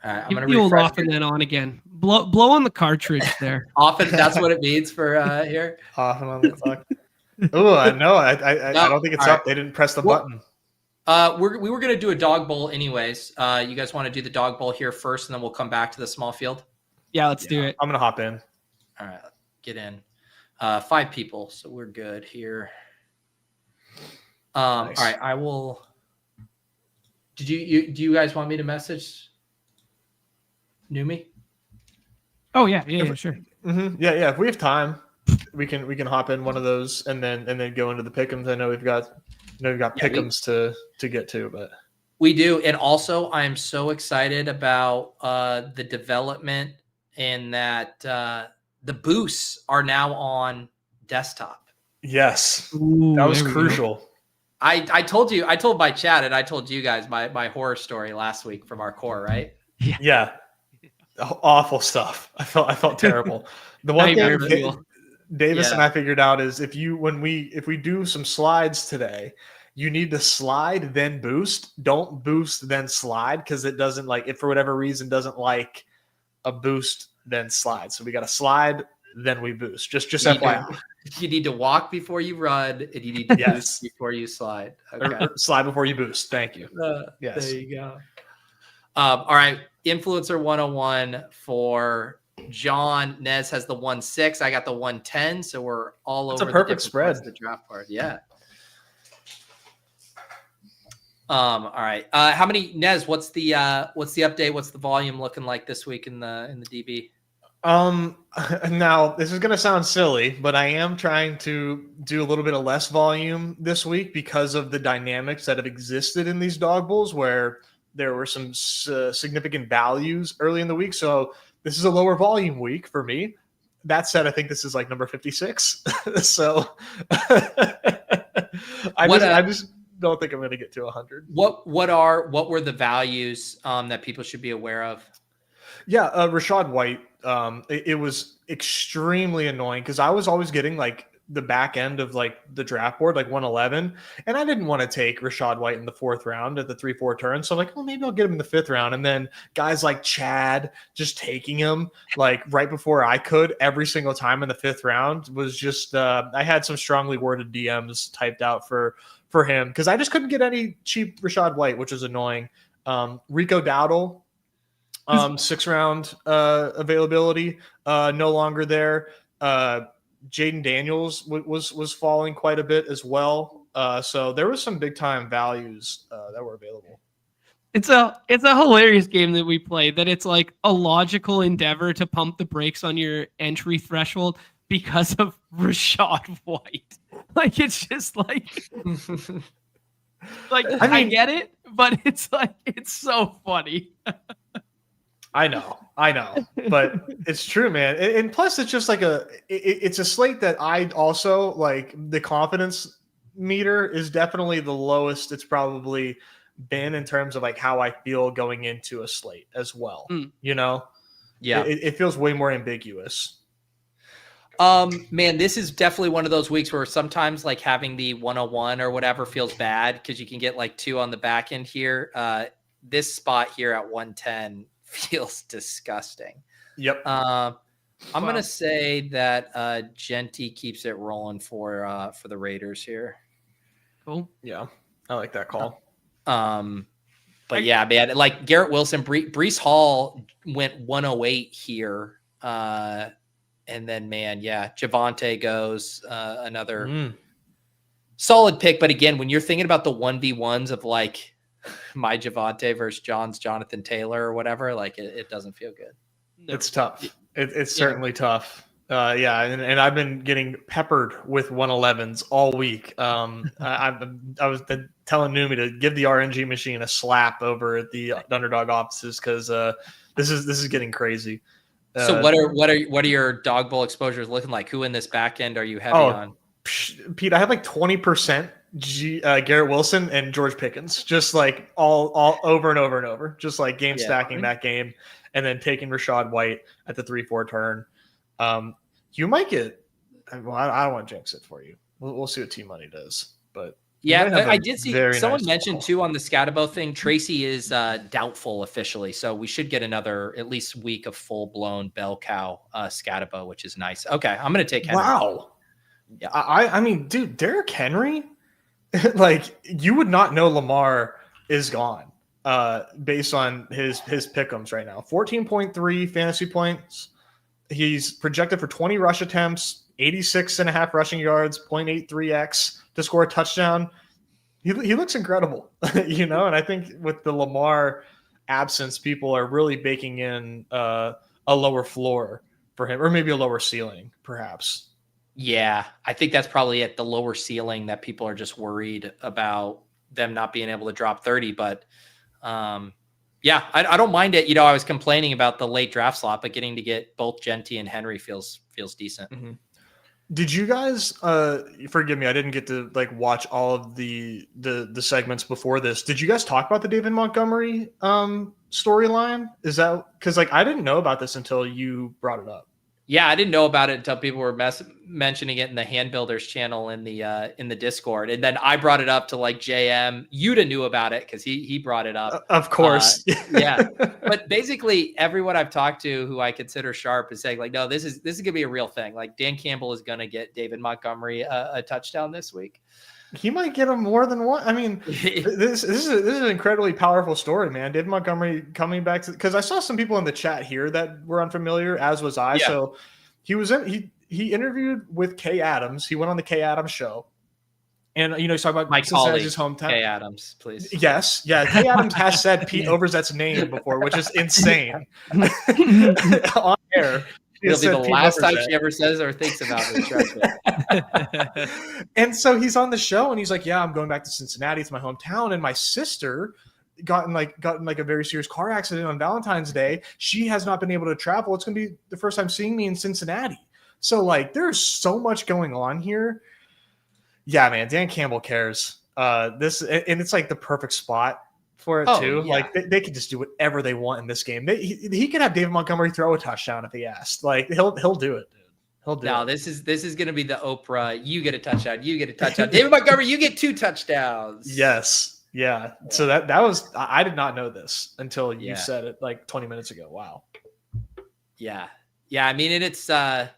All right, I'm going to refresh. Off and then on again. Blow on the cartridge there. Often, that's what it means for here. Off and on the clock. Oh, no, I don't think it's up. Right. They didn't press the button. We were going to do a Dawg Bowl anyways. You guys want to do the Dawg Bowl here first, and then we'll come back to the small field? Yeah, let's do it. I'm going to hop in. All right, get in. 5 people, so we're good here. Nice. All right, I will. Do you guys want me to message Numi? Oh yeah, sure. Mm-hmm. Yeah. If we have time, we can hop in one of those and then go into the pick'ems. I know we've got pick'ems to get to, but we do. And also, I'm so excited about the development in that the boosts are now on desktop. Yes. Ooh, that was crucial. I told my chat and I told you guys my horror story last week from our core, right? Yeah. Awful stuff. I felt terrible. The one thing Davis and I figured out is if we do some slides today, you need to slide then boost. Don't boost then slide because it doesn't like it for whatever reason doesn't like a boost then slide. So we got to slide then we boost. Just You need FYI. You need to walk before you run, and you need to boost before you slide. Okay. Or slide before you boost. Thank you. Yes. There you go. All right. Influencer 101 for John. Nez has the 1-6. I got the 1-10. So we're all That's over a perfect the spread. The draft part. Yeah. All right. How many, Nez, what's the update? What's the volume looking like this week in the DB? Now this is going to sound silly, but I am trying to do a little bit of less volume this week because of the dynamics that have existed in these Dawg Bowls where there were some significant values early in the week. So this is a lower volume week for me. That said, I think this is like number 56. So I just don't think I'm going to get to 100. What were the values that people should be aware of? Yeah, Rashad White. It was extremely annoying because I was always getting like the back end of like the draft board, like 111, and I didn't want to take Rashad White in the 4th round at the 3-4 turn. So I'm like, well, maybe I'll get him in the 5th round. And then guys like Chad just taking him like right before I could every single time in the 5th round was just I had some strongly worded DMs typed out for him because I just couldn't get any cheap Rashad White, which is annoying. Rico Dowdle. 6th round availability no longer there. Jaden Daniels was falling quite a bit as well. So there was some big time values that were available. It's a hilarious game that we play. That it's like a logical endeavor to pump the brakes on your entry threshold because of Rashad White. Like it's just like, I get it, but it's like it's so funny. I know, but it's true, man. And plus, it's just like it's a slate that I also like. The confidence meter is definitely the lowest it's probably been in terms of like how I feel going into a slate as well. You know, yeah, it feels way more ambiguous. Man, this is definitely one of those weeks where sometimes like having the 101 or whatever feels bad because you can get like 2 on the back end here. This spot here at 110 feels disgusting. Yep. I'm gonna say that Genty keeps it rolling for the Raiders here. Cool. Yeah, I like that call. But yeah, man, like Garrett Wilson, Breece Hall went 108 here. And then man, yeah, Javonte goes another solid pick. But again, when you're thinking about the 1v1s of like my Javonte versus John's Jonathan Taylor or whatever, like it doesn't feel good. No. It's tough. It's certainly tough. Yeah, and I've been getting peppered with 111s all week. I was telling Numi to give the RNG machine a slap over at the Underdog offices because this is getting crazy. So what are your Dawg Bowl exposures looking like? Who in this back end are you heavy on? Pete, I have like 20% Garrett Wilson and George Pickens, just like all over and over and over, just like game stacking that game, and then taking Rashad White at the 3-4 turn. You might get. Well, I don't want to jinx it for you. We'll see what T Money does, but yeah, I did see someone mentioned too on the Scatabo thing. Tracy is doubtful officially, so we should get another at least week of full blown bell cow Scatabo, which is nice. Okay, I'm gonna take Henry. Wow. Yeah, I mean, dude, Derrick Henry, like you would not know Lamar is gone based on his pick'ems right now. 14.3 fantasy points. He's projected for 20 rush attempts, 86.5 rushing yards, 0.83x to score a touchdown. He looks incredible, you know. And I think with the Lamar absence, people are really baking in a lower floor for him, or maybe a lower ceiling, perhaps. Yeah, I think that's probably at the lower ceiling that people are just worried about them not being able to drop 30. But yeah, I don't mind it. You know, I was complaining about the late draft slot, but getting to get both Genty and Henry feels decent. Mm-hmm. Did you guys forgive me, I didn't get to like watch all of the segments before this. Did you guys talk about the David Montgomery storyline? Is that because like I didn't know about this until you brought it up? Yeah, I didn't know about it until people were mentioning it in the Hand Builders channel in the Discord, and then I brought it up to like JM. Yuta knew about it because he brought it up. Of course, yeah. But basically, everyone I've talked to who I consider sharp is saying like, no, this is gonna be a real thing. Like Dan Campbell is gonna get David Montgomery a touchdown this week. He might get him more than one. I mean, this is an incredibly powerful story, man. David Montgomery coming back because I saw some people in the chat here that were unfamiliar, as was I. Yeah. So he interviewed with Kay Adams. He went on the Kay Adams show, and he's talking about my colleague, his hometown. Kay Adams, please. Yes, yeah. Kay Adams has said Pete Overzet's name before, which is insane on air. It'll be the last time she ever says or thinks about me. Trust me. And so he's on the show and he's like, yeah, I'm going back to Cincinnati. It's my hometown. And my sister got in a very serious car accident on Valentine's Day. She has not been able to travel. It's going to be the first time seeing me in Cincinnati. So like, there's so much going on here. Yeah, man, Dan Campbell cares. And it's like the perfect spot for it too. Yeah. Like they can just do whatever they want in this game. He could have David Montgomery throw a touchdown if he asked. Like he'll do it, dude. He'll do it. This is going to be the Oprah. You get a touchdown. You get a touchdown. David Montgomery, you get 2 touchdowns. Yes. Yeah. So that was I did not know this until you said it like 20 minutes ago. Wow. Yeah. Yeah. I mean, it's that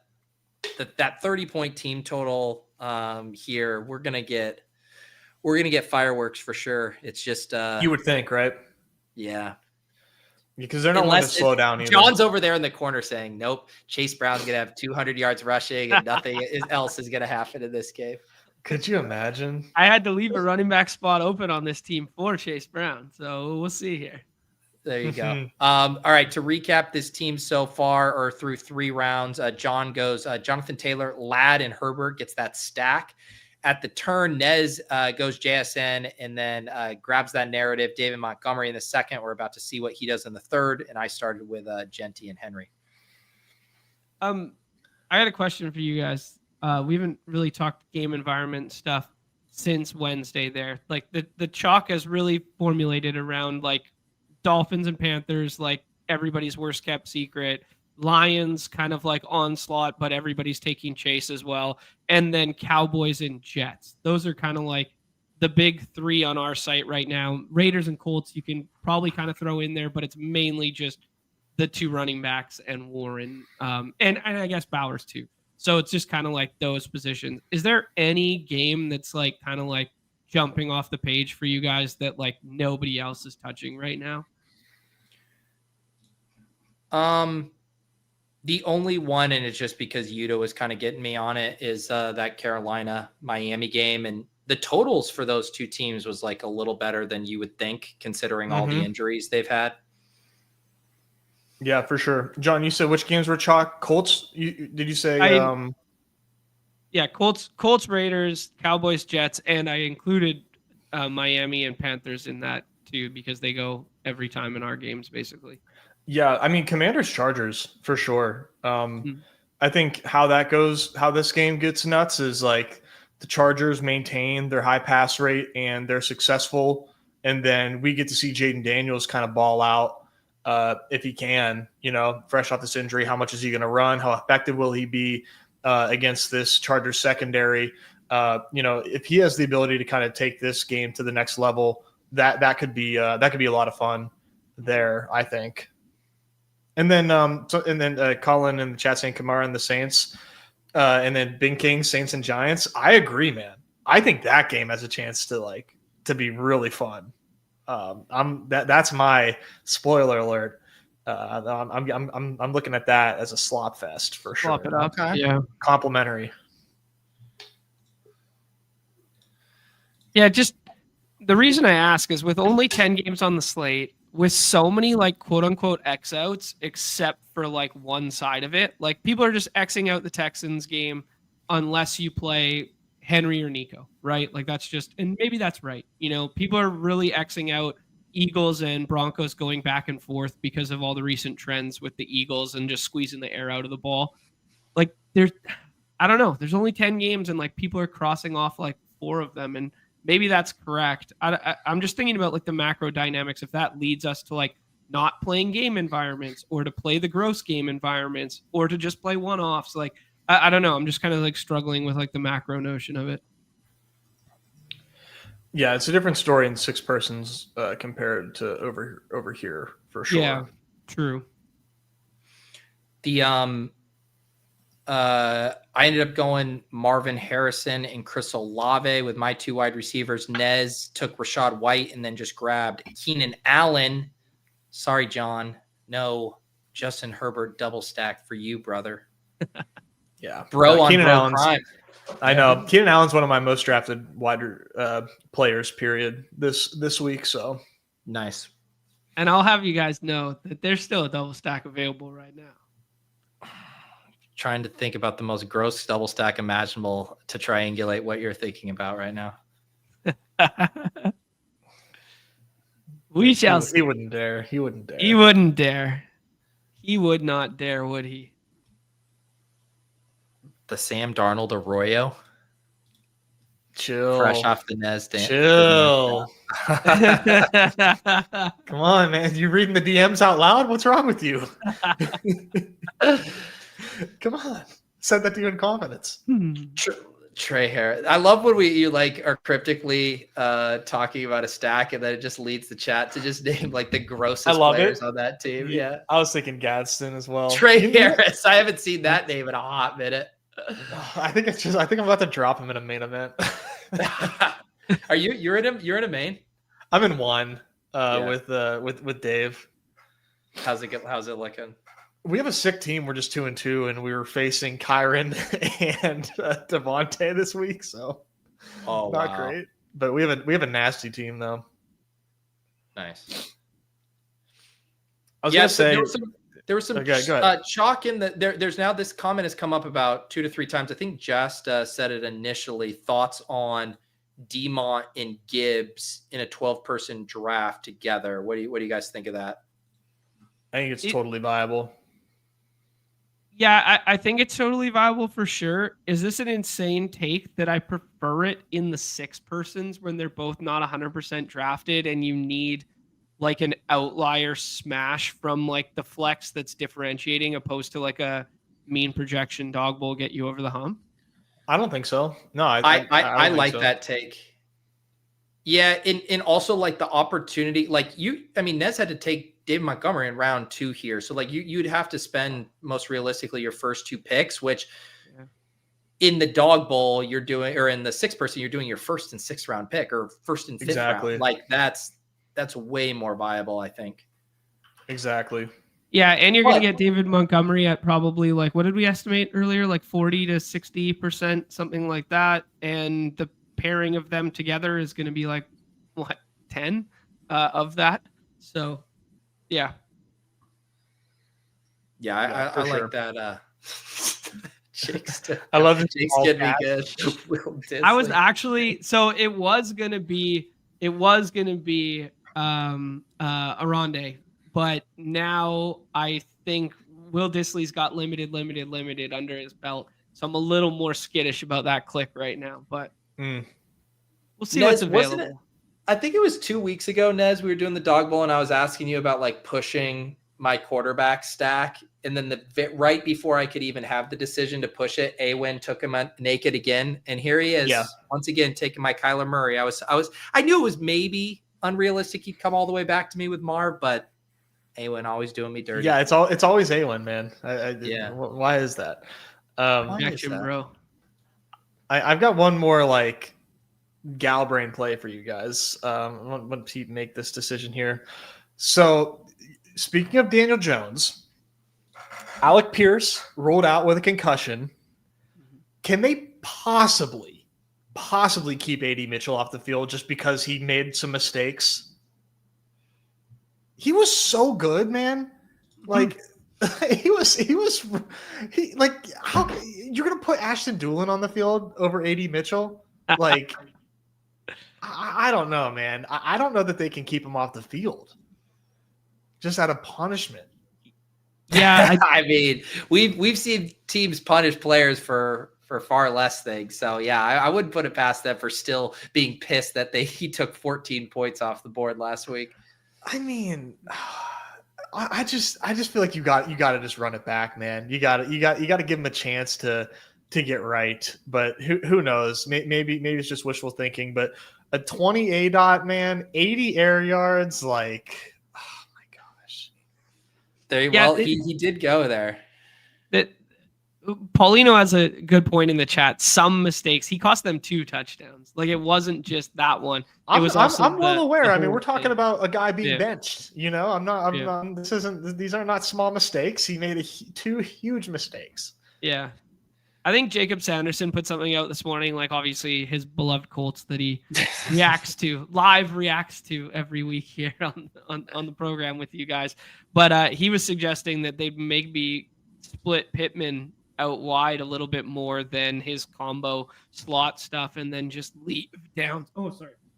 30-point team total here. We're gonna get fireworks for sure. It's just you would think, right? Yeah. Because they're not going to slow down either. John's over there in the corner saying, nope, Chase Brown's going to have 200 yards rushing and nothing else is going to happen in this game. Could you imagine? I had to leave a running back spot open on this team for Chase Brown. So we'll see here. There you go. All right. To recap this team so far or through 3 rounds, John goes Jonathan Taylor, Ladd, and Herbert gets that stack. At the turn, Nez goes JSN and then grabs that narrative. David Montgomery in the second. We're about to see what he does in the third. And I started with Genty and Henry. I had a question for you guys. We haven't really talked game environment stuff since Wednesday there. Like the chalk has really formulated around like Dolphins and Panthers, like everybody's worst kept secret. Lions kind of like onslaught, but everybody's taking chase as well. And then Cowboys and Jets. Those are kind of like the big 3 on our site right now. Raiders and Colts, you can probably kind of throw in there, but it's mainly just the 2 running backs and Warren. And I guess Bowers too. So it's just kind of like those positions. Is there any game that's like kind of like jumping off the page for you guys that like nobody else is touching right now? The only one, and it's just because Yuta was kind of getting me on it, is that Carolina-Miami game. And the totals for those 2 teams was like a little better than you would think, considering all the injuries they've had. Yeah, for sure. John, you said which games were chalk? Colts? Did you say? Yeah, Colts, Raiders, Cowboys, Jets, and I included Miami and Panthers in that too because they go every time in our games, basically. Yeah, I mean, Commanders, Chargers for sure. I think how this game gets nuts is like the Chargers maintain their high pass rate and they're successful, and then we get to see Jaden Daniels kind of ball out if he can. Fresh off this injury, how much is he going to run? How effective will he be against this Chargers secondary? If he has the ability to kind of take this game to the next level, that could be a lot of fun there, I think. And then Colin in the chat saying Kamara and the Saints, and then Bing King, Saints and Giants. I agree, man. I think that game has a chance to be really fun. That's my spoiler alert. I'm looking at that as a slop fest for sure. Slop it up. Okay. Yeah. Complimentary. Yeah, just the reason I ask is with only 10 games on the slate, with so many like quote unquote X outs, except for like one side of it, like people are just Xing out the Texans game unless you play Henry or Nico, right? Like that's just, and maybe that's right. People are really Xing out Eagles and Broncos going back and forth because of all the recent trends with the Eagles and just squeezing the air out of the ball. Like I don't know. There's only 10 games and like people are crossing off like 4 of them. And maybe that's correct. I'm just thinking about like the macro dynamics. If that leads us to like not playing game environments or to play the gross game environments or to just play one-offs. Like, I don't know. I'm just kind of like struggling with like the macro notion of it. Yeah, it's a different story in 6 persons compared to over here for sure. Yeah, true. I ended up going Marvin Harrison and Chris Olave with my 2 wide receivers. Nez took Rashad White and then just grabbed Keenan Allen. Sorry, John. No Justin Herbert double stack for you, brother. Yeah. Bro on Keenan bro Allen's, crime. I know. Keenan Allen's one of my most drafted wider players, period, this week. So Nice. And I'll have you guys know that there's still a double stack available right now. Trying to think about the most gross double stack imaginable to triangulate what you're thinking about right now. We shall see. He wouldn't dare. He wouldn't dare. He wouldn't dare. He would not dare, would he? The Sam Darnold Arroyo. Chill. Fresh off the Nez. Chill. Come on, man. You reading the DMs out loud? What's wrong with you? Come on. Said that to you in confidence. Trey Harris. I love when you like are cryptically talking about a stack and then it just leads the chat to just name like the grossest players on that team. Yeah. I was thinking Gadsden as well. Trey Harris. I haven't seen that name in a hot minute. I think I'm about to drop him in a main event. Are you're in a main? I'm in one with Dave. How's it looking? We have a sick team. We're just 2-2, and we were facing Kyron and Devontae this week, so not great. But we have a nasty team though. Nice. I was gonna say there was some chalk in the there's now this comment has come up about 2 to 3 times. I think Just said it initially. Thoughts on Demont and Gibbs in a 12-person draft together. What do you guys think of that? I think it's totally viable. Yeah, I think it's totally viable for sure. Is this an insane take that I prefer it in the 6 persons when they're both not 100% drafted and you need like an outlier smash from like the flex that's differentiating opposed to like a mean projection Dawg Bowl get you over the hump? I don't think so. No, I like that take. Yeah, and also like the opportunity, like Nez had to take David Montgomery in round 2 here. So like you'd have to spend most realistically your first 2 picks, which in the Dawg Bowl you're doing, or in the 6 person, you're doing your 1st and 6th round pick or 1st and 5th round. Like that's way more viable, I think. Exactly. Yeah, and you're going to get David Montgomery at probably like, what did we estimate earlier? Like 40 to 60%, something like that. And the pairing of them together is going to be like, 10 of that. So, yeah. Yeah, I like that. I love it. Jake's getting me good. I was actually, so it was going to be Aronde, but now I think Will Dissly's got limited under his belt. So I'm a little more skittish about that click right now, but we'll see what's available. I think it was 2 weeks ago, Nez, we were doing the Dawg Bowl and I was asking you about like pushing my quarterback stack. And then right before I could even have the decision to push it, Awin took him naked again. And here he is once again, taking my Kyler Murray. I knew it was maybe unrealistic. He'd come all the way back to me with Marv, but Awin always doing me dirty. Yeah. It's always Awin, man. Why is that? Bro. I've got one more like gal brain play for you guys. When Pete make this decision here. So speaking of Daniel Jones, Alec Pierce rolled out with a concussion. Can they possibly keep AD Mitchell off the field just because he made some mistakes? He was so good, man. Like he like, how you're gonna put Ashton Doolin on the field over AD Mitchell? Like, I don't know, man. I don't know that they can keep him off the field just out of punishment. Yeah, I mean, we've seen teams punish players for far less things. So yeah, I wouldn't put it past them for still being pissed that he took 14 points off the board last week. I mean, I just feel like you got to just run it back, man. You got to give him a chance to get right. But who knows? Maybe it's just wishful thinking. But a 20 A dot, man, 80 air yards, like, oh my gosh. He did go there. That Paulino has a good point in the chat. Some mistakes. He cost them 2 touchdowns. Like, it wasn't just that one. I'm well aware. I mean, whole we're talking thing. about a guy being Yeah. benched. You know, these are not small mistakes. He made 2 huge mistakes. Yeah. I think Jacob Sanderson put something out this morning, like obviously his beloved Colts that he reacts to every week here on the program with you guys. But he was suggesting that they'd maybe split Pittman out wide a little bit more than his combo slot stuff, and then just leave downs on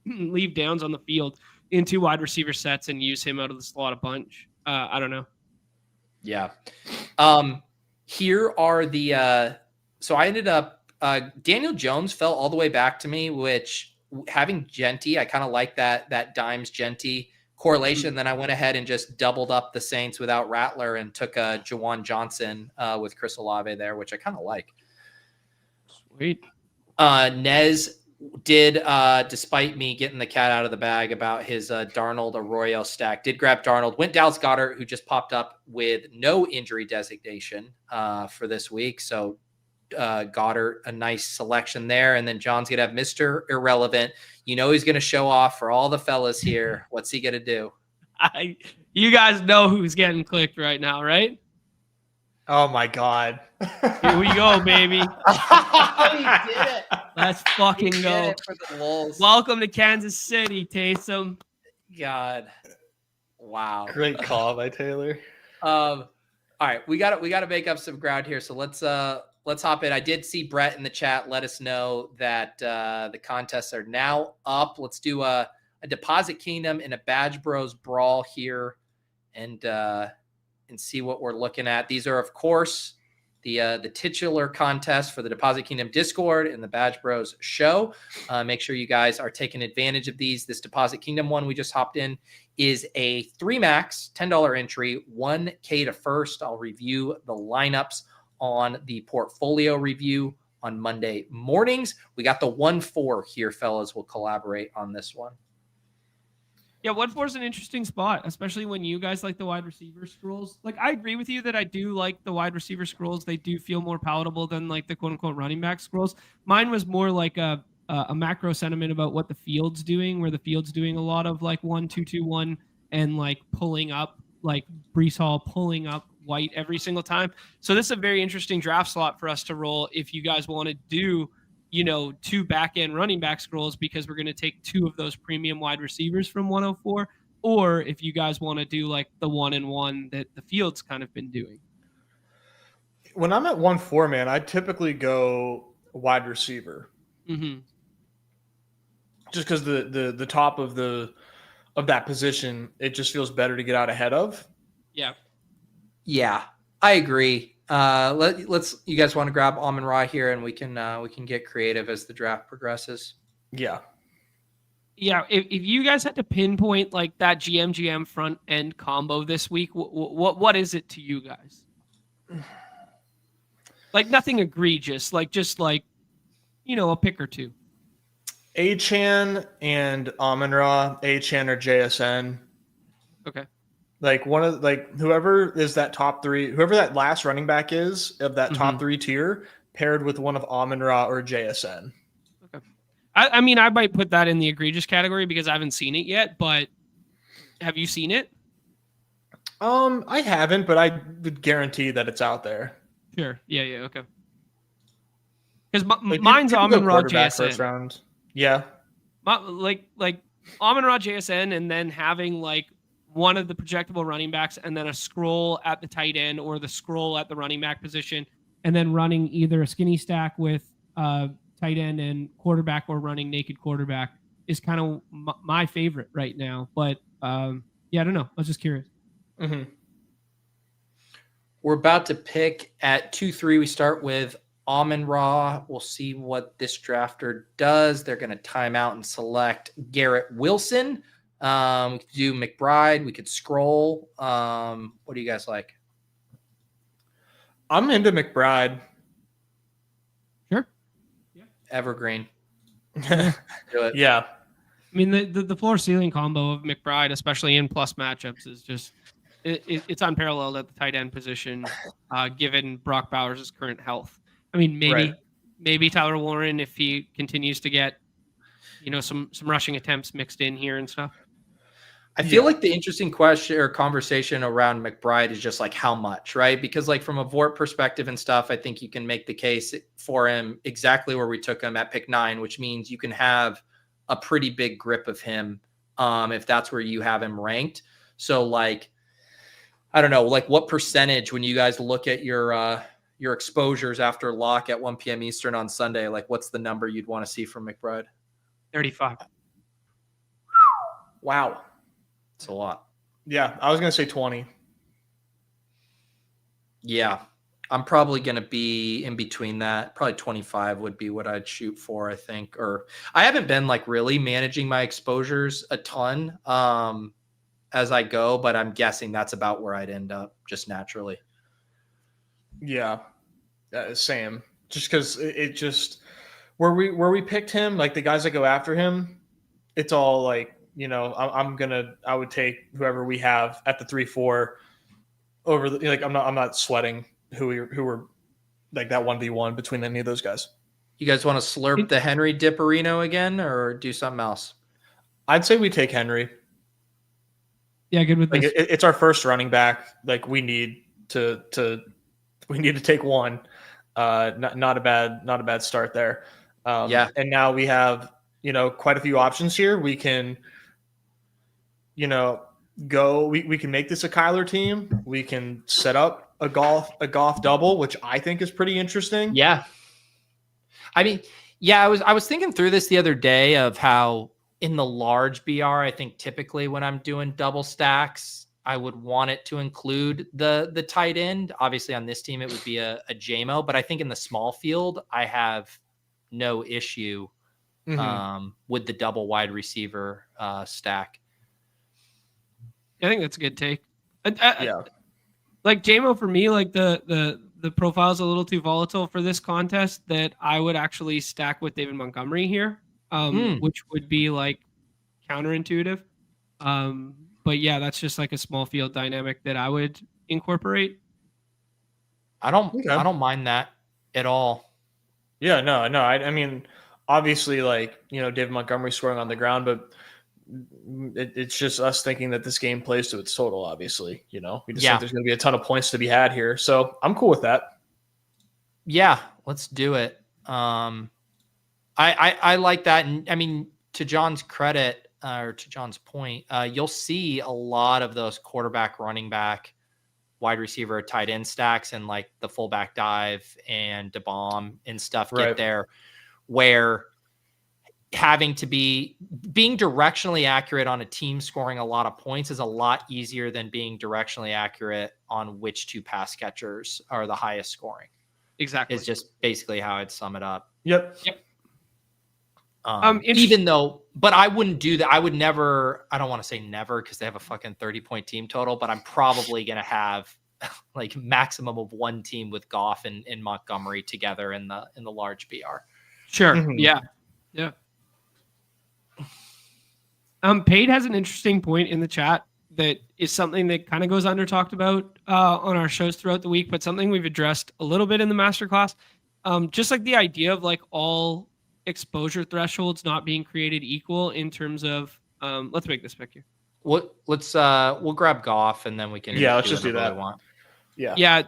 the field in 2 wide receiver sets and use him out of the slot a bunch. I don't know. Yeah. Here are the so I ended up Daniel Jones fell all the way back to me, which having Genty, I kind of like that Dimes Genty correlation. Then I went ahead and just doubled up the Saints without Rattler and took Jawan Johnson with Chris Olave there, which I kind of like. Sweet. Nez did, despite me getting the cat out of the bag about his Darnold Arroyo stack, did grab Darnold, went Dallas Goedert, who just popped up with no injury designation for this week. So Goddard, a nice selection there. And then John's going to have Mr. Irrelevant. You know he's going to show off for all the fellas here. What's he going to do? You guys know who's getting clicked right now, right? Oh, my God. Here we go, baby. He did it. Let's fucking go. For the Wolves. Welcome to Kansas City, Taysom. God. Wow. Great call by Taylor. All right, we got to make up some ground here. So let's hop in. I did see Brett in the chat let us know that the contests are now up. Let's do a Deposit Kingdom and a Badge Bros Brawl here, and see what we're looking at. These are, of course, the titular contest for the Deposit Kingdom Discord and the Badge Bros show. Make sure you guys are taking advantage of these. This Deposit Kingdom one we just hopped in is a 3 max, $10 entry, 1K to first. I'll review the lineups on the portfolio review on Monday mornings. We got the 1-4 here, fellas. We'll collaborate on this one. Yeah, 1-4 is an interesting spot, especially when you guys like the wide receiver scrolls. Like, I agree with you that I do like the wide receiver scrolls. They do feel more palatable than like the quote unquote running back scrolls. Mine was more like a macro sentiment about what the field's doing, where the field's doing a lot of like 1-2-2-1 and like pulling up, like Breece Hall pulling up White every single time. So this is a very interesting draft slot for us to roll if you guys want to do, 2 back-end running back scrolls, because we're going to take 2 of those premium wide receivers from 104, or if you guys want to do like the 1-and-1 that the field's kind of been doing. When I'm at 1-4, man, I typically go wide receiver. Mm-hmm. Just because the top of that position, it just feels better to get out ahead of. Yeah, I agree. Let's. You guys want to grab Amon-Ra here, and we can get creative as the draft progresses. Yeah. If you guys had to pinpoint like that GM front end combo this week, what is it to you guys? Like nothing egregious, like just like a pick or 2. Achane and Amon-Ra, Achane or JSN. Okay. Like whoever is that top 3, whoever that last running back is of that top 3 tier, paired with one of Amon-Ra or JSN. Okay. I mean, I might put that in the egregious category because I haven't seen it yet, but have you seen it? I haven't, but I would guarantee that it's out there. Sure. Yeah. Okay. Because mine's Amon-Ra JSN. First round. Yeah. Like Amon-Ra JSN, and then having like one of the projectable running backs and then a scroll at the tight end or the scroll at the running back position, and then running either a skinny stack with tight end and quarterback or running naked quarterback is kind of my favorite right now. But I don't know. I was just curious. Mm-hmm. We're about to pick at 2-3. We start with Amon-Ra. We'll see what this drafter does. They're going to time out and select Garrett Wilson. We could do McBride. We could scroll. What do you guys like? I'm into McBride. Sure. Evergreen. Do it. Yeah. I mean, the floor ceiling combo of McBride, especially in plus matchups, is just it's unparalleled at the tight end position, given Brock Bowers' current health. I mean, maybe Tyler Warren if he continues to get, some rushing attempts mixed in here and stuff. I feel like the interesting question or conversation around McBride is just like how much, right? Because like from a Vort perspective and stuff, I think you can make the case for him exactly where we took him at pick 9, which means you can have a pretty big grip of him if that's where you have him ranked. So like, I don't know, like what percentage when you guys look at your exposures after lock at 1 p.m. Eastern on Sunday, like what's the number you'd want to see from McBride? 35. Wow. It's a lot. Yeah, I was going to say 20. Yeah, I'm probably going to be in between that. Probably 25 would be what I'd shoot for, I think. Or I haven't been like really managing my exposures a ton as I go, but I'm guessing that's about where I'd end up just naturally. Yeah, same. Just because it just where we picked him, like the guys that go after him, it's all like, I would take whoever we have at the 3-4 over the, like, I'm not sweating who were like that 1v1 between any of those guys. You guys want to slurp the Henry Dipperino again or do something else? I'd say we take Henry. Yeah, good with this. It's our first running back. Like we need to take one. Not a bad start there. Yeah. And now we have, quite a few options here. We can, go. We can make this a Kyler team. We can set up a golf double, which I think is pretty interesting. Yeah. I mean, yeah, I was thinking through this the other day of how in the large BR, I think typically when I'm doing double stacks, I would want it to include the tight end. Obviously on this team, it would be a JMO, but I think in the small field, I have no issue with the double wide receiver stack. I think that's a good take. Yeah. Like JMO for me, like the profile's a little too volatile for this contest that I would actually stack with David Montgomery here, which would be like counterintuitive. But yeah, that's just like a small field dynamic that I would incorporate. I don't mind that at all. Yeah, no. I mean, obviously, like, David Montgomery scoring on the ground, but it's just us thinking that this game plays to its total, obviously. We just think there's going to be a ton of points to be had here. So I'm cool with that. Yeah, let's do it. I like that. And I mean, to John's credit, or to John's point, you'll see a lot of those quarterback, running back, wide receiver, tight end stacks and like the fullback dive and DeBomb and stuff get there, where having to being directionally accurate on a team scoring a lot of points is a lot easier than being directionally accurate on which two pass catchers are the highest scoring. Exactly. It's just basically how I'd sum it up. Yep. Even though, but I wouldn't do that. I would never, I don't want to say never because they have a fucking 30-point team total, but I'm probably going to have like maximum of one team with Goff and Montgomery together in the large BR. Sure. Mm-hmm. Yeah. Pate has an interesting point in the chat that is something that kind of goes under talked about on our shows throughout the week, but something we've addressed a little bit in the masterclass. Just like the idea of like all exposure thresholds not being created equal in terms of let's make this pick here. We'll grab Goff and then we can let's just do that. Yeah,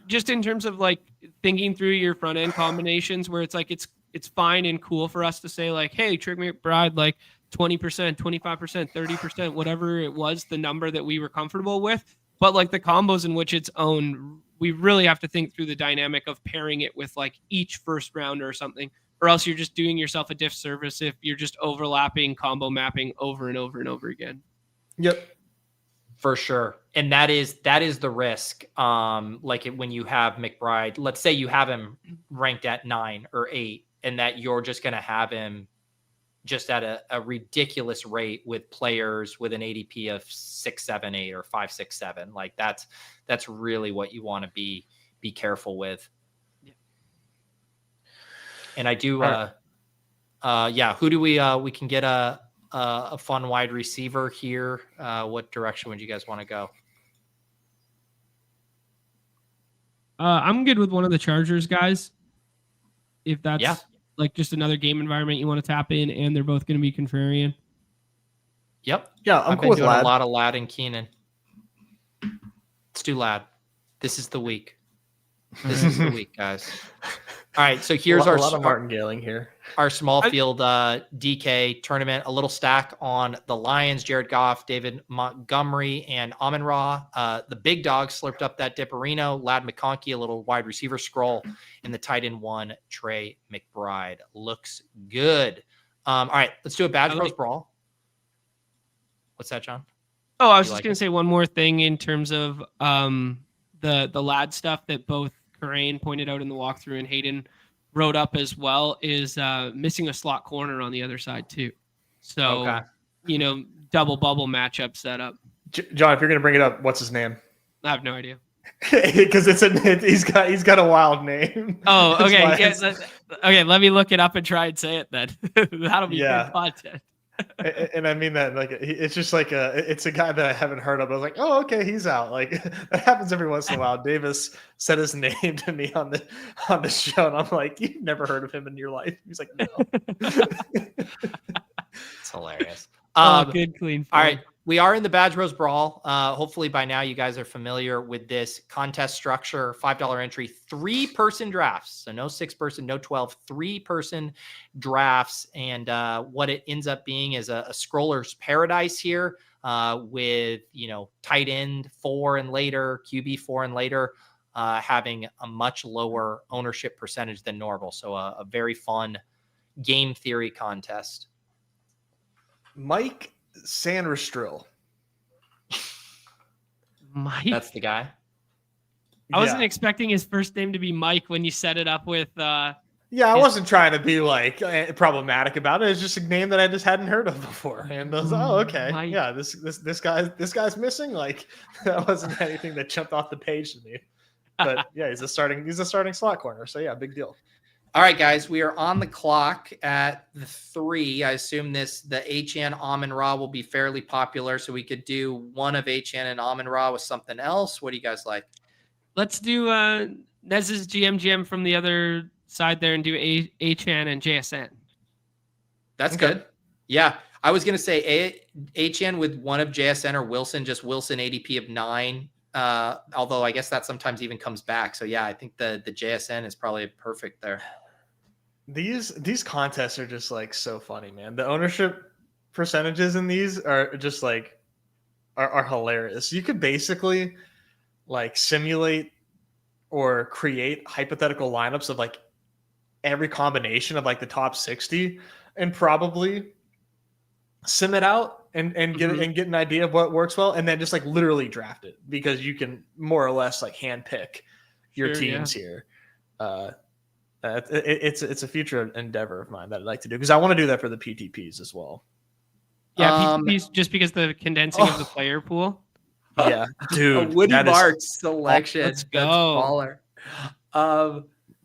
just in terms of like thinking through your front end combinations where it's like it's fine and cool for us to say like, hey, Trick McBride, like 20%, 25%, 30%, whatever it was, the number that we were comfortable with. But like the combos in which it's owned, we really have to think through the dynamic of pairing it with like each first rounder or something, or else you're just doing yourself a disservice if you're just overlapping combo mapping over and over and over again. Yep. For sure. And that is the risk. When you have McBride, let's say you have him ranked at 9 or 8 and that you're just going to have him just at a ridiculous rate with players with an ADP of 6, 7, 8 or 5, 6, 7. Like that's really what you want to be careful with. Yeah. And I do, who do we can get a fun wide receiver here. What direction would you guys want to go? I'm good with one of the Chargers guys. If that's like just another game environment you want to tap in, and they're both going to be contrarian. Yep. Yeah, I've been doing a lot of Ladd and Keenan. Let's do Ladd. This is the week. This is the week, guys. All right, so here's a lot of martingaling here. Our small field DK tournament. A little stack on the Lions: Jared Goff, David Montgomery, and Amon-Ra. The big dog slurped up that Dipperino. Ladd McConkey, a little wide receiver scroll, and the tight end 1, Trey McBride. Looks good. All right, let's do a Badge Bros Brawl. What's that, John? Oh, I was just going to say one more thing in terms of the Ladd stuff that both Karain pointed out in the walkthrough and Hayden wrote up as well is missing a slot corner on the other side too. So, double bubble matchup setup. John, if you're going to bring it up, what's his name? I have no idea. Because he's got a wild name. Oh, okay. Okay, let me look it up and try and say it then. That'll be good content. And I mean that like it's just like it's a guy that I haven't heard of. I was like, oh, okay, he's out. Like that happens every once in a while. Davis said his name to me on the show, and I'm like, you've never heard of him in your life? He's like, no. It's hilarious. Good clean. All right, we are in the Badge Bros Brawl. Hopefully by now you guys are familiar with this contest structure. $5 entry, 3-person drafts. So no 6-person, no 12, 3-person drafts. And what it ends up being is a scroller's paradise here with, tight end 4 and later, QB 4 and later, having a much lower ownership percentage than normal. So a very fun game theory contest. Mike Sanderstrill. Mike? That's the guy. I wasn't expecting his first name to be Mike when you set it up with I wasn't trying to be like problematic about it. It's just a name that I just hadn't heard of before. And I was okay. Mike. Yeah, this guy's missing. Like that wasn't anything that jumped off the page to me. But yeah, he's a starting slot corner. So yeah, big deal. All right, guys, we are on the clock at the 3. I assume the HN Amon-Ra will be fairly popular, so we could do one of HN and Amon-Ra with something else. What do you guys like? Let's do Nez's GM from the other side there and do HN and JSN. That's good. Yeah, I was going to say HN with one of JSN or Wilson, just Wilson ADP of 9. Although I guess that sometimes even comes back. So yeah, I think the JSN is probably perfect there. These contests are just like so funny, man. The ownership percentages in these are just like are hilarious. You could basically like simulate or create hypothetical lineups of like every combination of like the top 60 and probably sim it out and get an idea of what works well, and then just like literally draft it because you can more or less like hand pick your teams here. It's a future endeavor of mine that I'd like to do because I want to do that for the PTPs as well. Yeah, PTPs just because the condensing of the player pool. Yeah, dude, a Woody Marks selection. Let's go.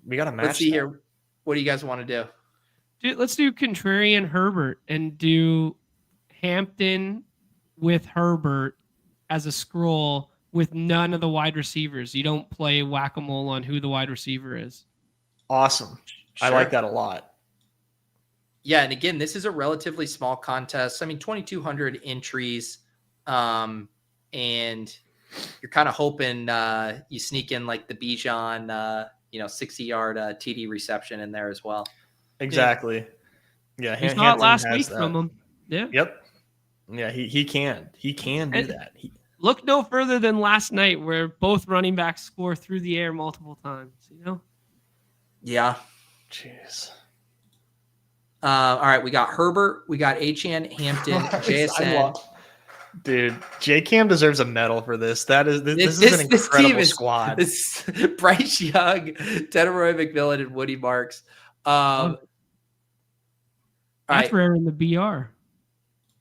We got a match. Let's see here. What do you guys want to do? Dude, let's do contrarian Herbert and do Hampton with Herbert as a scroll with none of the wide receivers. You don't play whack-a-mole on who the wide receiver is. Awesome. Sure. I like that a lot. Yeah, and again, this is a relatively small contest. I mean, 2,200 entries, and you're kind of hoping you sneak in like the Bijan, 60-yard TD reception in there as well. Exactly. Yeah, he's not last week from him. Yeah. Yep. Yeah, he can do that. Look no further than last night, where both running backs score through the air multiple times. Yeah. Jeez. All right, we got Herbert, we got HN, Hampton, JSN. Dude, J-Cam deserves a medal for this. This is an incredible squad. This Bryce Young, Tedoroy McMillan, and Woody Marks. All That's rare in the BR.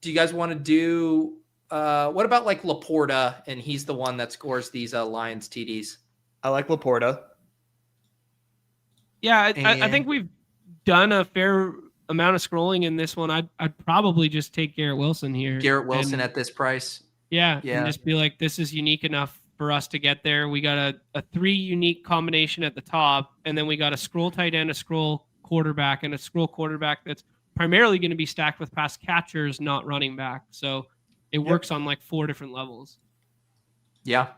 Do you guys want to do what about like Laporta? And he's the one that scores these Lions TDs. I like Laporta. Yeah, I think we've done a fair amount of scrolling in this one. I'd probably just take Garrett Wilson here. Garrett Wilson at this price. Yeah, and just be like, this is unique enough for us to get there. We got a 3 unique combination at the top, and then we got a scroll tight end, a scroll quarterback, and a scroll quarterback that's primarily going to be stacked with pass catchers, not running back. So it works on like 4 different levels. Yeah.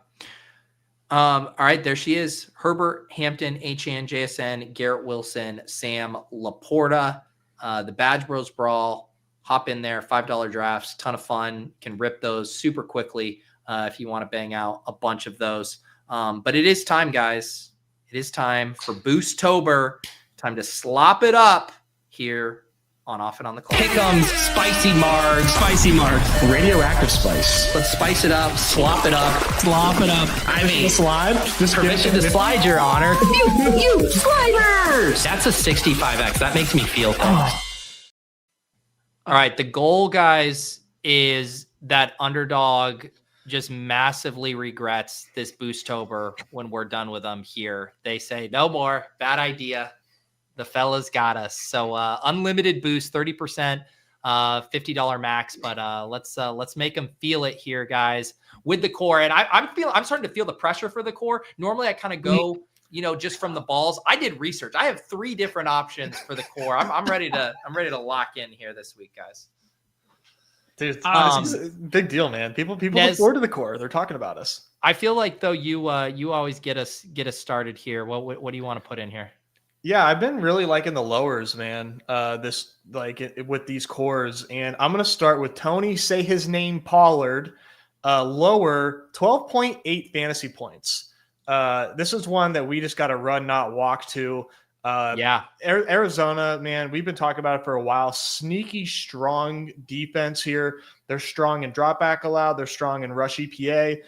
All right, there she is. Herbert, Hampton, HN, JSN, Garrett Wilson, Sam Laporta, the Badge Bros Brawl. Hop in there, $5 drafts, ton of fun. Can rip those super quickly if you want to bang out a bunch of those. But it is time, guys. It is time for Boostober. Time to slop it up here on Off and on the Clock. Here comes Spicy Marg. Spicy Marg. Radioactive spice. Let's spice it up, slop it up. Slop it up. I mean, Slide. Just permission to slide, Your Honor. You sliders. That's a 65X. That makes me feel things. All right, the goal, guys, is that Underdog just massively regrets this Boostober when we're done with them here. They say, no more, bad idea. The fellas got us. So unlimited boost, 30%, $50 max. But let's make them feel it here, guys, with the core. And I'm starting to feel the pressure for the core. Normally, I kind of go, just from the balls. I did research. I have 3 different options for the core. I'm ready to lock in here this week, guys. Dude, it's a big deal, man. People look forward to the core. They're talking about us. I feel like though you always get us started here. What do you want to put in here? Yeah, I've been really liking the lowers, man. With these cores, and I'm gonna start with Tony. Say his name, Pollard. Lower 12.8 fantasy points. This is one that we just got to run, not walk to. Arizona, man, we've been talking about it for a while. Sneaky, strong defense here. They're strong in dropback allowed. They're strong in rush EPA.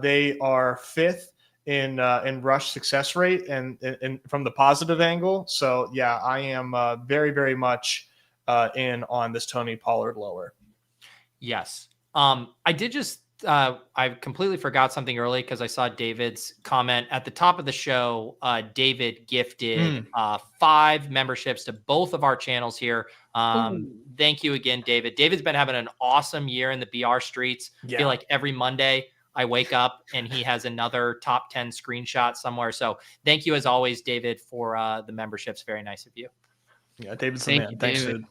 They are 5th in rush success rate and from the positive angle. So yeah, I am very, very much in on this Tony Pollard lower. Yes. I did just I completely forgot something early because I saw David's comment at the top of the show. David gifted 5 memberships to both of our channels here. Thank you again, David. David's been having an awesome year in the BR streets. I feel like every Monday I wake up and he has another top 10 screenshot somewhere. So thank you as always, David, for the memberships. Very nice of you. Yeah, David's the man. Thanks, David.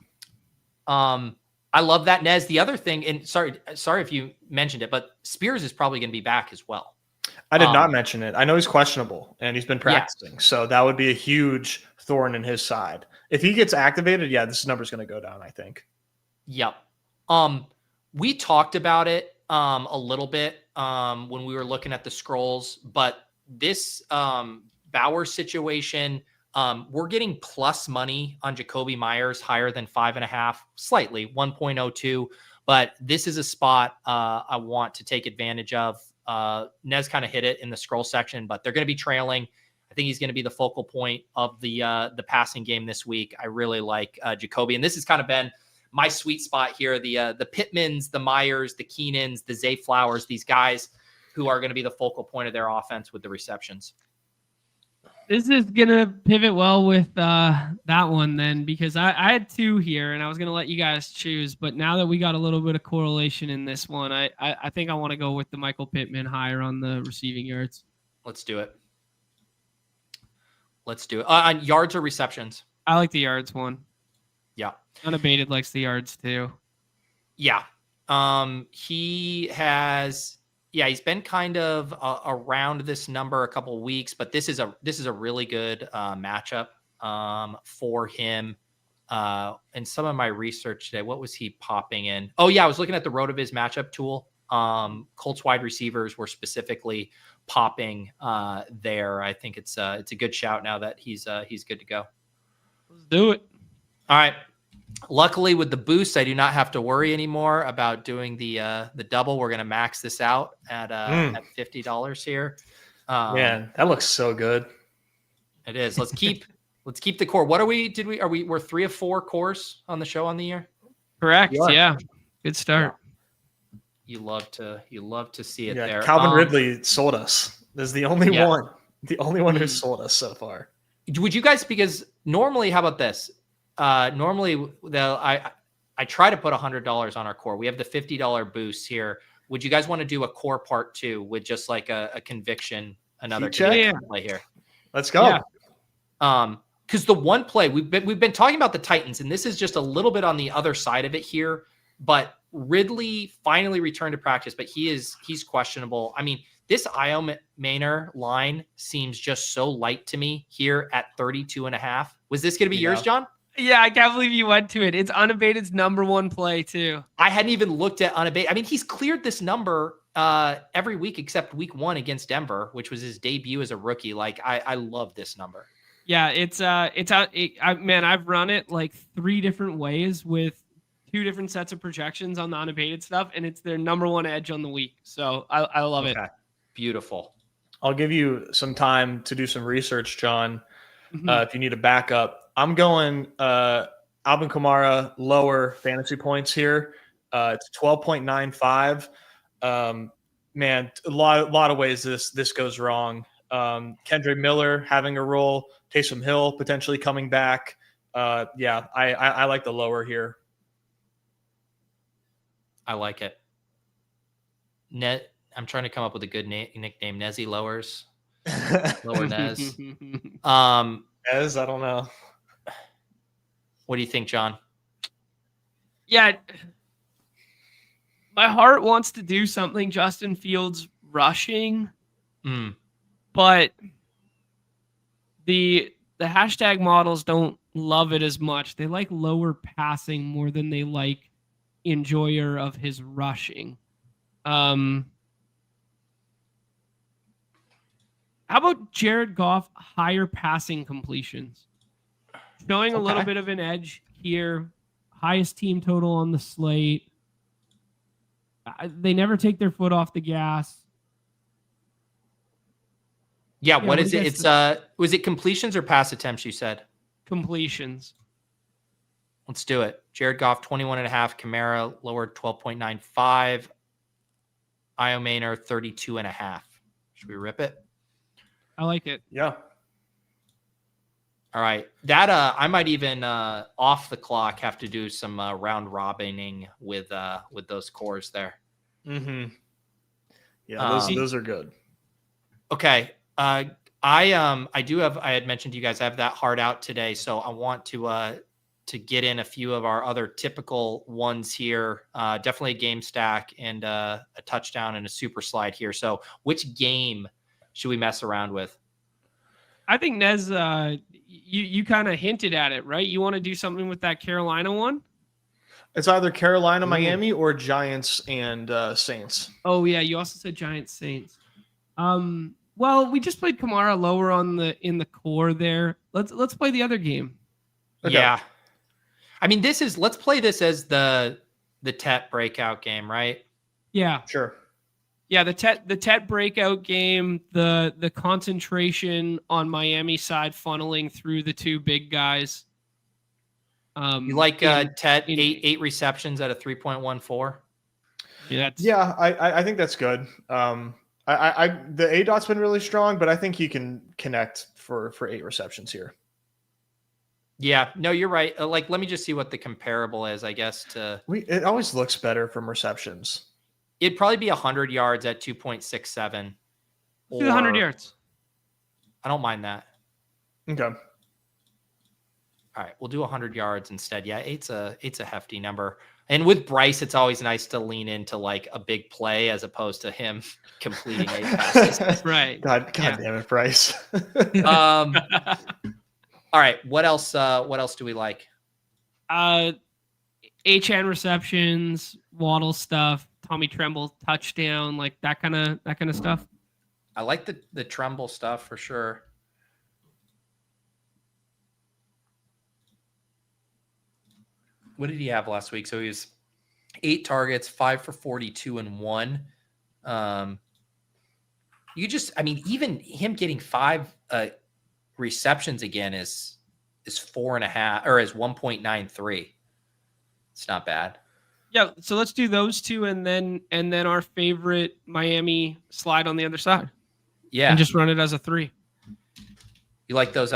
I love that, Nez. The other thing, and sorry if you mentioned it, but Spears is probably going to be back as well. I did not mention it. I know he's questionable and he's been practicing, so that would be a huge thorn in his side. If he gets activated, this number's going to go down, I think. Yep. We talked about it a little bit when we were looking at the scrolls, but this Bauer situation. We're getting plus money on Jacoby Myers higher than 5.5, slightly 1.02, but this is a spot I want to take advantage of. Nez kind of hit it in the scroll section, but they're going to be trailing. I think he's going to be the focal point of the passing game this week. I really like Jacoby, and this has kind of been my sweet spot here. The Pittmans, the Myers, the Keenans, the Zay Flowers, these guys who are going to be the focal point of their offense with the receptions. This is going to pivot well with that one then, because I had 2 here and I was going to let you guys choose. But now that we got a little bit of correlation in this one, I think I want to go with the Michael Pittman higher on the receiving yards. Let's do it. On yards or receptions? I like the yards one. Yeah. Unabated likes the yards too. Yeah. He's been kind of around this number a couple of weeks, but this is a really good matchup for him. And some of my research today, what was he popping in? Oh yeah, I was looking at the RotoViz matchup tool. Colts wide receivers were specifically popping there. I think it's a good shout now that he's good to go. Let's do it. All right. Luckily, with the boost, I do not have to worry anymore about doing the double. We're going to max this out at $50 here. Man, that looks so good. It is. Let's keep Let's keep the core. What are we? We're 3 of 4 cores on the show on the year. Correct. Yeah. Good start. You love to see it Yeah, there. Calvin Ridley sold us. This is the only one who sold us so far. Would you guys, because normally, how about this? Normally, I try to put $100 on our core. We have the $50 boost here. Would you guys want to do a core part 2 with just like a conviction, another conviction play here? Let's go. Yeah. Because the one play we've been talking about the Titans, and this is just a little bit on the other side of it here. But Ridley finally returned to practice, but he's questionable. I mean, this Io Maynor line seems just so light to me here at 32.5. Was this going to be yours, John? Yeah, I can't believe you went to it. It's Unabated's #1 play too. I hadn't even looked at Unabated. I mean, he's cleared this number every week except week 1 against Denver, which was his debut as a rookie. Like, I love this number. Yeah, it's out. Man, I've run it like 3 different ways with 2 different sets of projections on the unabated stuff, and it's their #1 edge on the week. So I love it. Beautiful. I'll give you some time to do some research, John. If you need a backup, I'm going Alvin Kamara lower fantasy points here. It's 12.95. Man, a lot of ways this goes wrong. Kendra Miller having a role, Taysom Hill potentially coming back. I like the lower here. I like it. I'm trying to come up with a good nickname. Nezzy Lowers. Lower Nez. Nez, I don't know. What do you think, John? Yeah. My heart wants to do something Justin Fields rushing. But the hashtag models don't love it as much. They like lower passing more than they like enjoyer of his rushing. How about Jared Goff higher passing completions? Showing a little bit of an edge here. Highest team total on the slate. They never take their foot off the gas. Yeah, what is it? It's was it completions or pass attempts you said? Completions. Let's do it. Jared Goff 21.5, Kamara lowered 12.95, Io Maynor 32.5. Should we rip it? I like it. Yeah. All right. That I might even off the clock have to do some round robining with those cores there. Yeah, those are good. Okay. I had mentioned to you guys I have that hard out today, so I want to get in a few of our other typical ones here. Definitely a game stack and a touchdown and a super slide here. So which game should we mess around with? I think Nez, you kind of hinted at it, right? You want to do something with that Carolina one? It's either Carolina, Miami, or Giants and Saints. Oh yeah, you also said Giants, Saints. Well, we just played Kamara lower in the core there. Let's play the other game. Okay. Yeah. I mean, let's play this as the Tet breakout game, right? Yeah. Sure. Yeah, the Tet breakout game, the concentration on Miami side funneling through the 2 big guys. You like Tet eight receptions at a 3.14? Yeah, I think that's good. The ADOT's been really strong, but I think he can connect for 8 receptions here. Yeah, no, you're right. Let me just see what the comparable is, I guess. It always looks better from receptions. It'd probably be 100 yards at 2.67. Do the 100 yards. I don't mind that. Okay. All right, we'll do 100 yards instead. Yeah, eight's a hefty number. And with Bryce, it's always nice to lean into like a big play as opposed to him completing 8 passes. Right. God damn it, Bryce. All right, what else do we like? HN receptions, Waddle stuff, Tommy Tremble touchdown, like that kind of stuff. I like the Tremble stuff for sure. What did he have last week? So he was 8 targets, 5 for 42 and 1. Even him getting 5 receptions again is is 4.5 or is 1.93. It's not bad. Yeah, so let's do those two, and then our favorite Miami slide on the other side. Yeah, and just run it as a 3. You like those?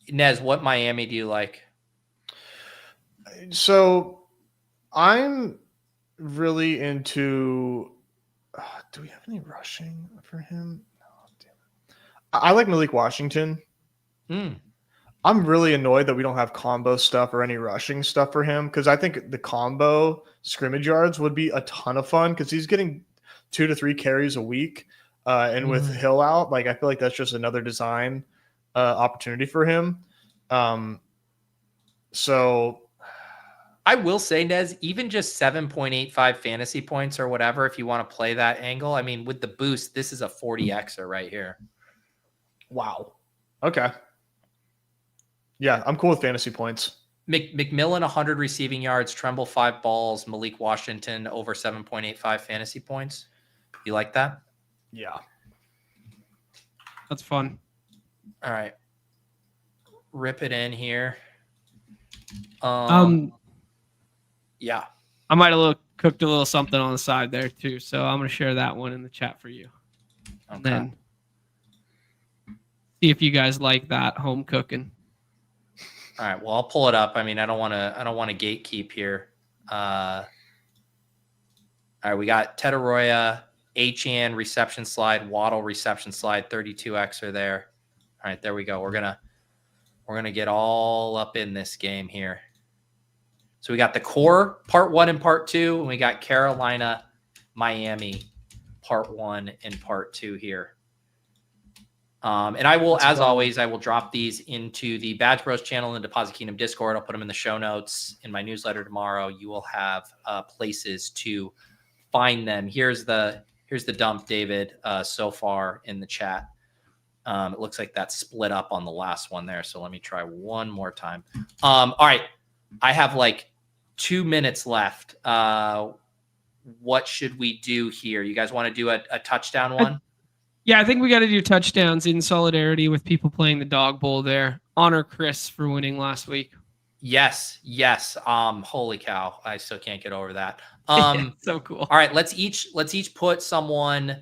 Nez, what Miami do you like? So I'm really into. Do we have any rushing for him? No, damn it. I like Malik Washington. I'm really annoyed that we don't have combo stuff or any rushing stuff for him, because I think the combo scrimmage yards would be a ton of fun, because he's getting 2 to 3 carries a week. And with Hill out, like I feel like that's just another design opportunity for him. So I will say, Nez, even just 7.85 fantasy points or whatever, if you want to play that angle, I mean, with the boost, this is a 40xer right here. Wow. Okay. Yeah, I'm cool with fantasy points. McMillan, 100 receiving yards, Tremble 5 balls, Malik Washington over 7.85 fantasy points. You like that? Yeah. That's fun. All right. Rip it in here. Yeah. I might have cooked a little something on the side there too, so I'm going to share that one in the chat for you. Okay. And then see if you guys like that home cooking. All right. Well, I'll pull it up. I mean, I don't want to gatekeep here. All right. We got Tetaroya, Achane reception slide, Waddle reception slide, 32xer there. All right, there we go. We're gonna get all up in this game here. So we got the core part 1 and part 2, and we got Carolina, Miami, part 1 and part 2 here. And I will, as always, I will drop these into the Badge Bros channel in the Deposit Kingdom Discord. I'll put them in the show notes in my newsletter tomorrow. You will have places to find them. Here's the dump, David, so far in the chat. It looks like that's split up on the last one there. So let me try one more time. All right. I have like 2 minutes left. What should we do here? You guys want to do a touchdown one? Yeah, I think we got to do touchdowns in solidarity with people playing the Dawg Bowl there. Honor Chris for winning last week. Yes. Holy cow. I still can't get over that. So cool. All right, let's each put someone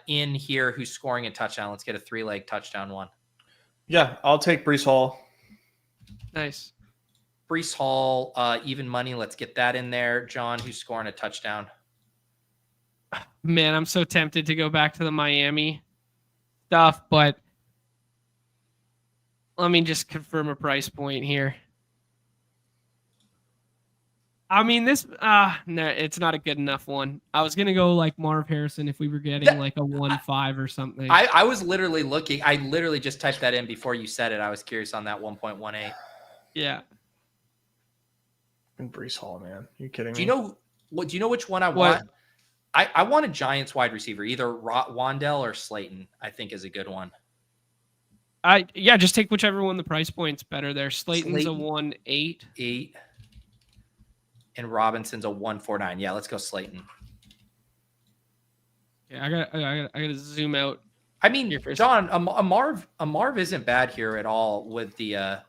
in here who's scoring a touchdown. Let's get a 3-leg touchdown one. Yeah, I'll take Breece Hall. Nice. Breece Hall, even money. Let's get that in there. John, who's scoring a touchdown? Man, I'm so tempted to go back to the Miami stuff, but let me just confirm a price point here. I mean, this, no, it's not a good enough one. I was going to go like Marv Harrison if we were getting like a 1.5 or something. I was literally looking. I literally just typed that in before you said it. I was curious on that 1.18. Yeah. And Breece Hall, man. Are you kidding me? Do you know which one I want? I want a Giants wide receiver, either Wandell or Slayton, I think is a good one. Just take whichever one the price point's better there. Slayton's a 1.8. 8. And Robinson's a 1.49. Yeah, let's go Slayton. Yeah, I gotta zoom out. I mean, John, a Marv isn't bad here at all with the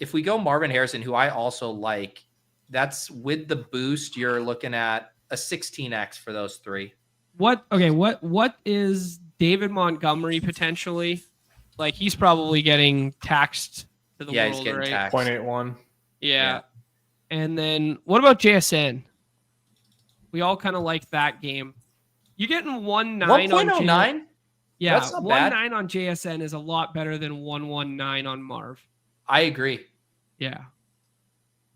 if we go Marvin Harrison, who I also like, that's with the boost, you're looking at a 16x for those 3. What is David Montgomery potentially? Like, he's probably getting taxed to the world, he's getting right? taxed. 0.81. Yeah. And then what about JSN? We all kind of like that game. You getting 1.9 on 1.09? Yeah, that's not bad. 1.9 on JSN is a lot better than 1.19 on Marv. I agree. Yeah.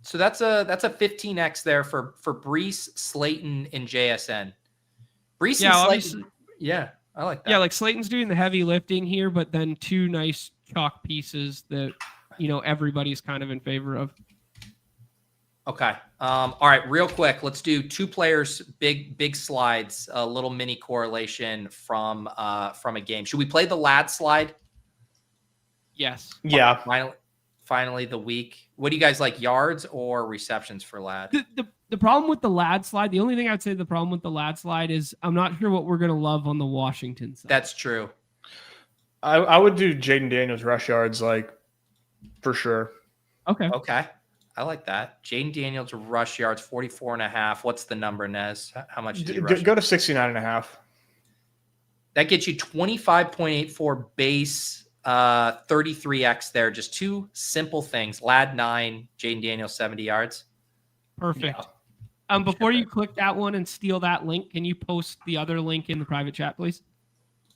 So that's a 15x there for Breece, Slayton, and JSN. Breece and Slayton. Yeah, I like that. Yeah, like Slayton's doing the heavy lifting here, but then 2 nice chalk pieces that everybody's kind of in favor of. Okay. All right, real quick, let's do 2 players, big slides, a little mini correlation from a game. Should we play the lad slide? Yes. Yeah. Finally the week. What do you guys like, yards or receptions for lad? The problem with the lad slide, the only thing I'd say the problem with the lad slide is I'm not sure what we're going to love on the Washington side. That's true. I would do Jaden Daniels rush yards, like, for sure. Okay. Okay. I like that. Jaden Daniels rush yards 44.5. What's the number, Nez? How much did he rush? Go to 69.5. That gets you 25.84 base, 33x there. Just two simple things. Lad 9, Jaden Daniels 70 yards. Perfect. Before you click that one and steal that link, can you post the other link in the private chat, please?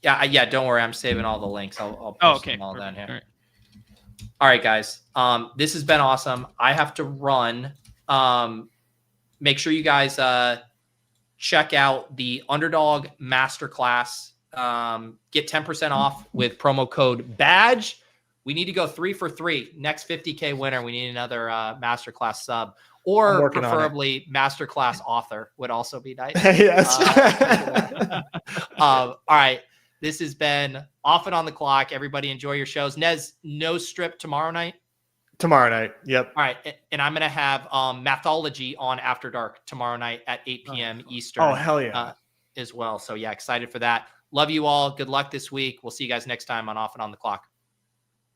Yeah. Don't worry. I'm saving all the links. I'll post them all down here. All right, guys. This has been awesome. I have to run. Make sure you guys check out the Underdog Masterclass. Get 10% off with promo code BADGE. We need to go 3 for 3. Next 50K winner, we need another Masterclass sub. Or preferably Masterclass author would also be nice. Yes. All right. This has been Off and On the Clock. Everybody enjoy your shows. Nez, no strip tomorrow night? Tomorrow night. Yep. All right. And I'm going to have Mathology on After Dark tomorrow night at 8 p.m. Eastern. Oh, hell yeah. As well. So, yeah, excited for that. Love you all. Good luck this week. We'll see you guys next time on Off and On the Clock.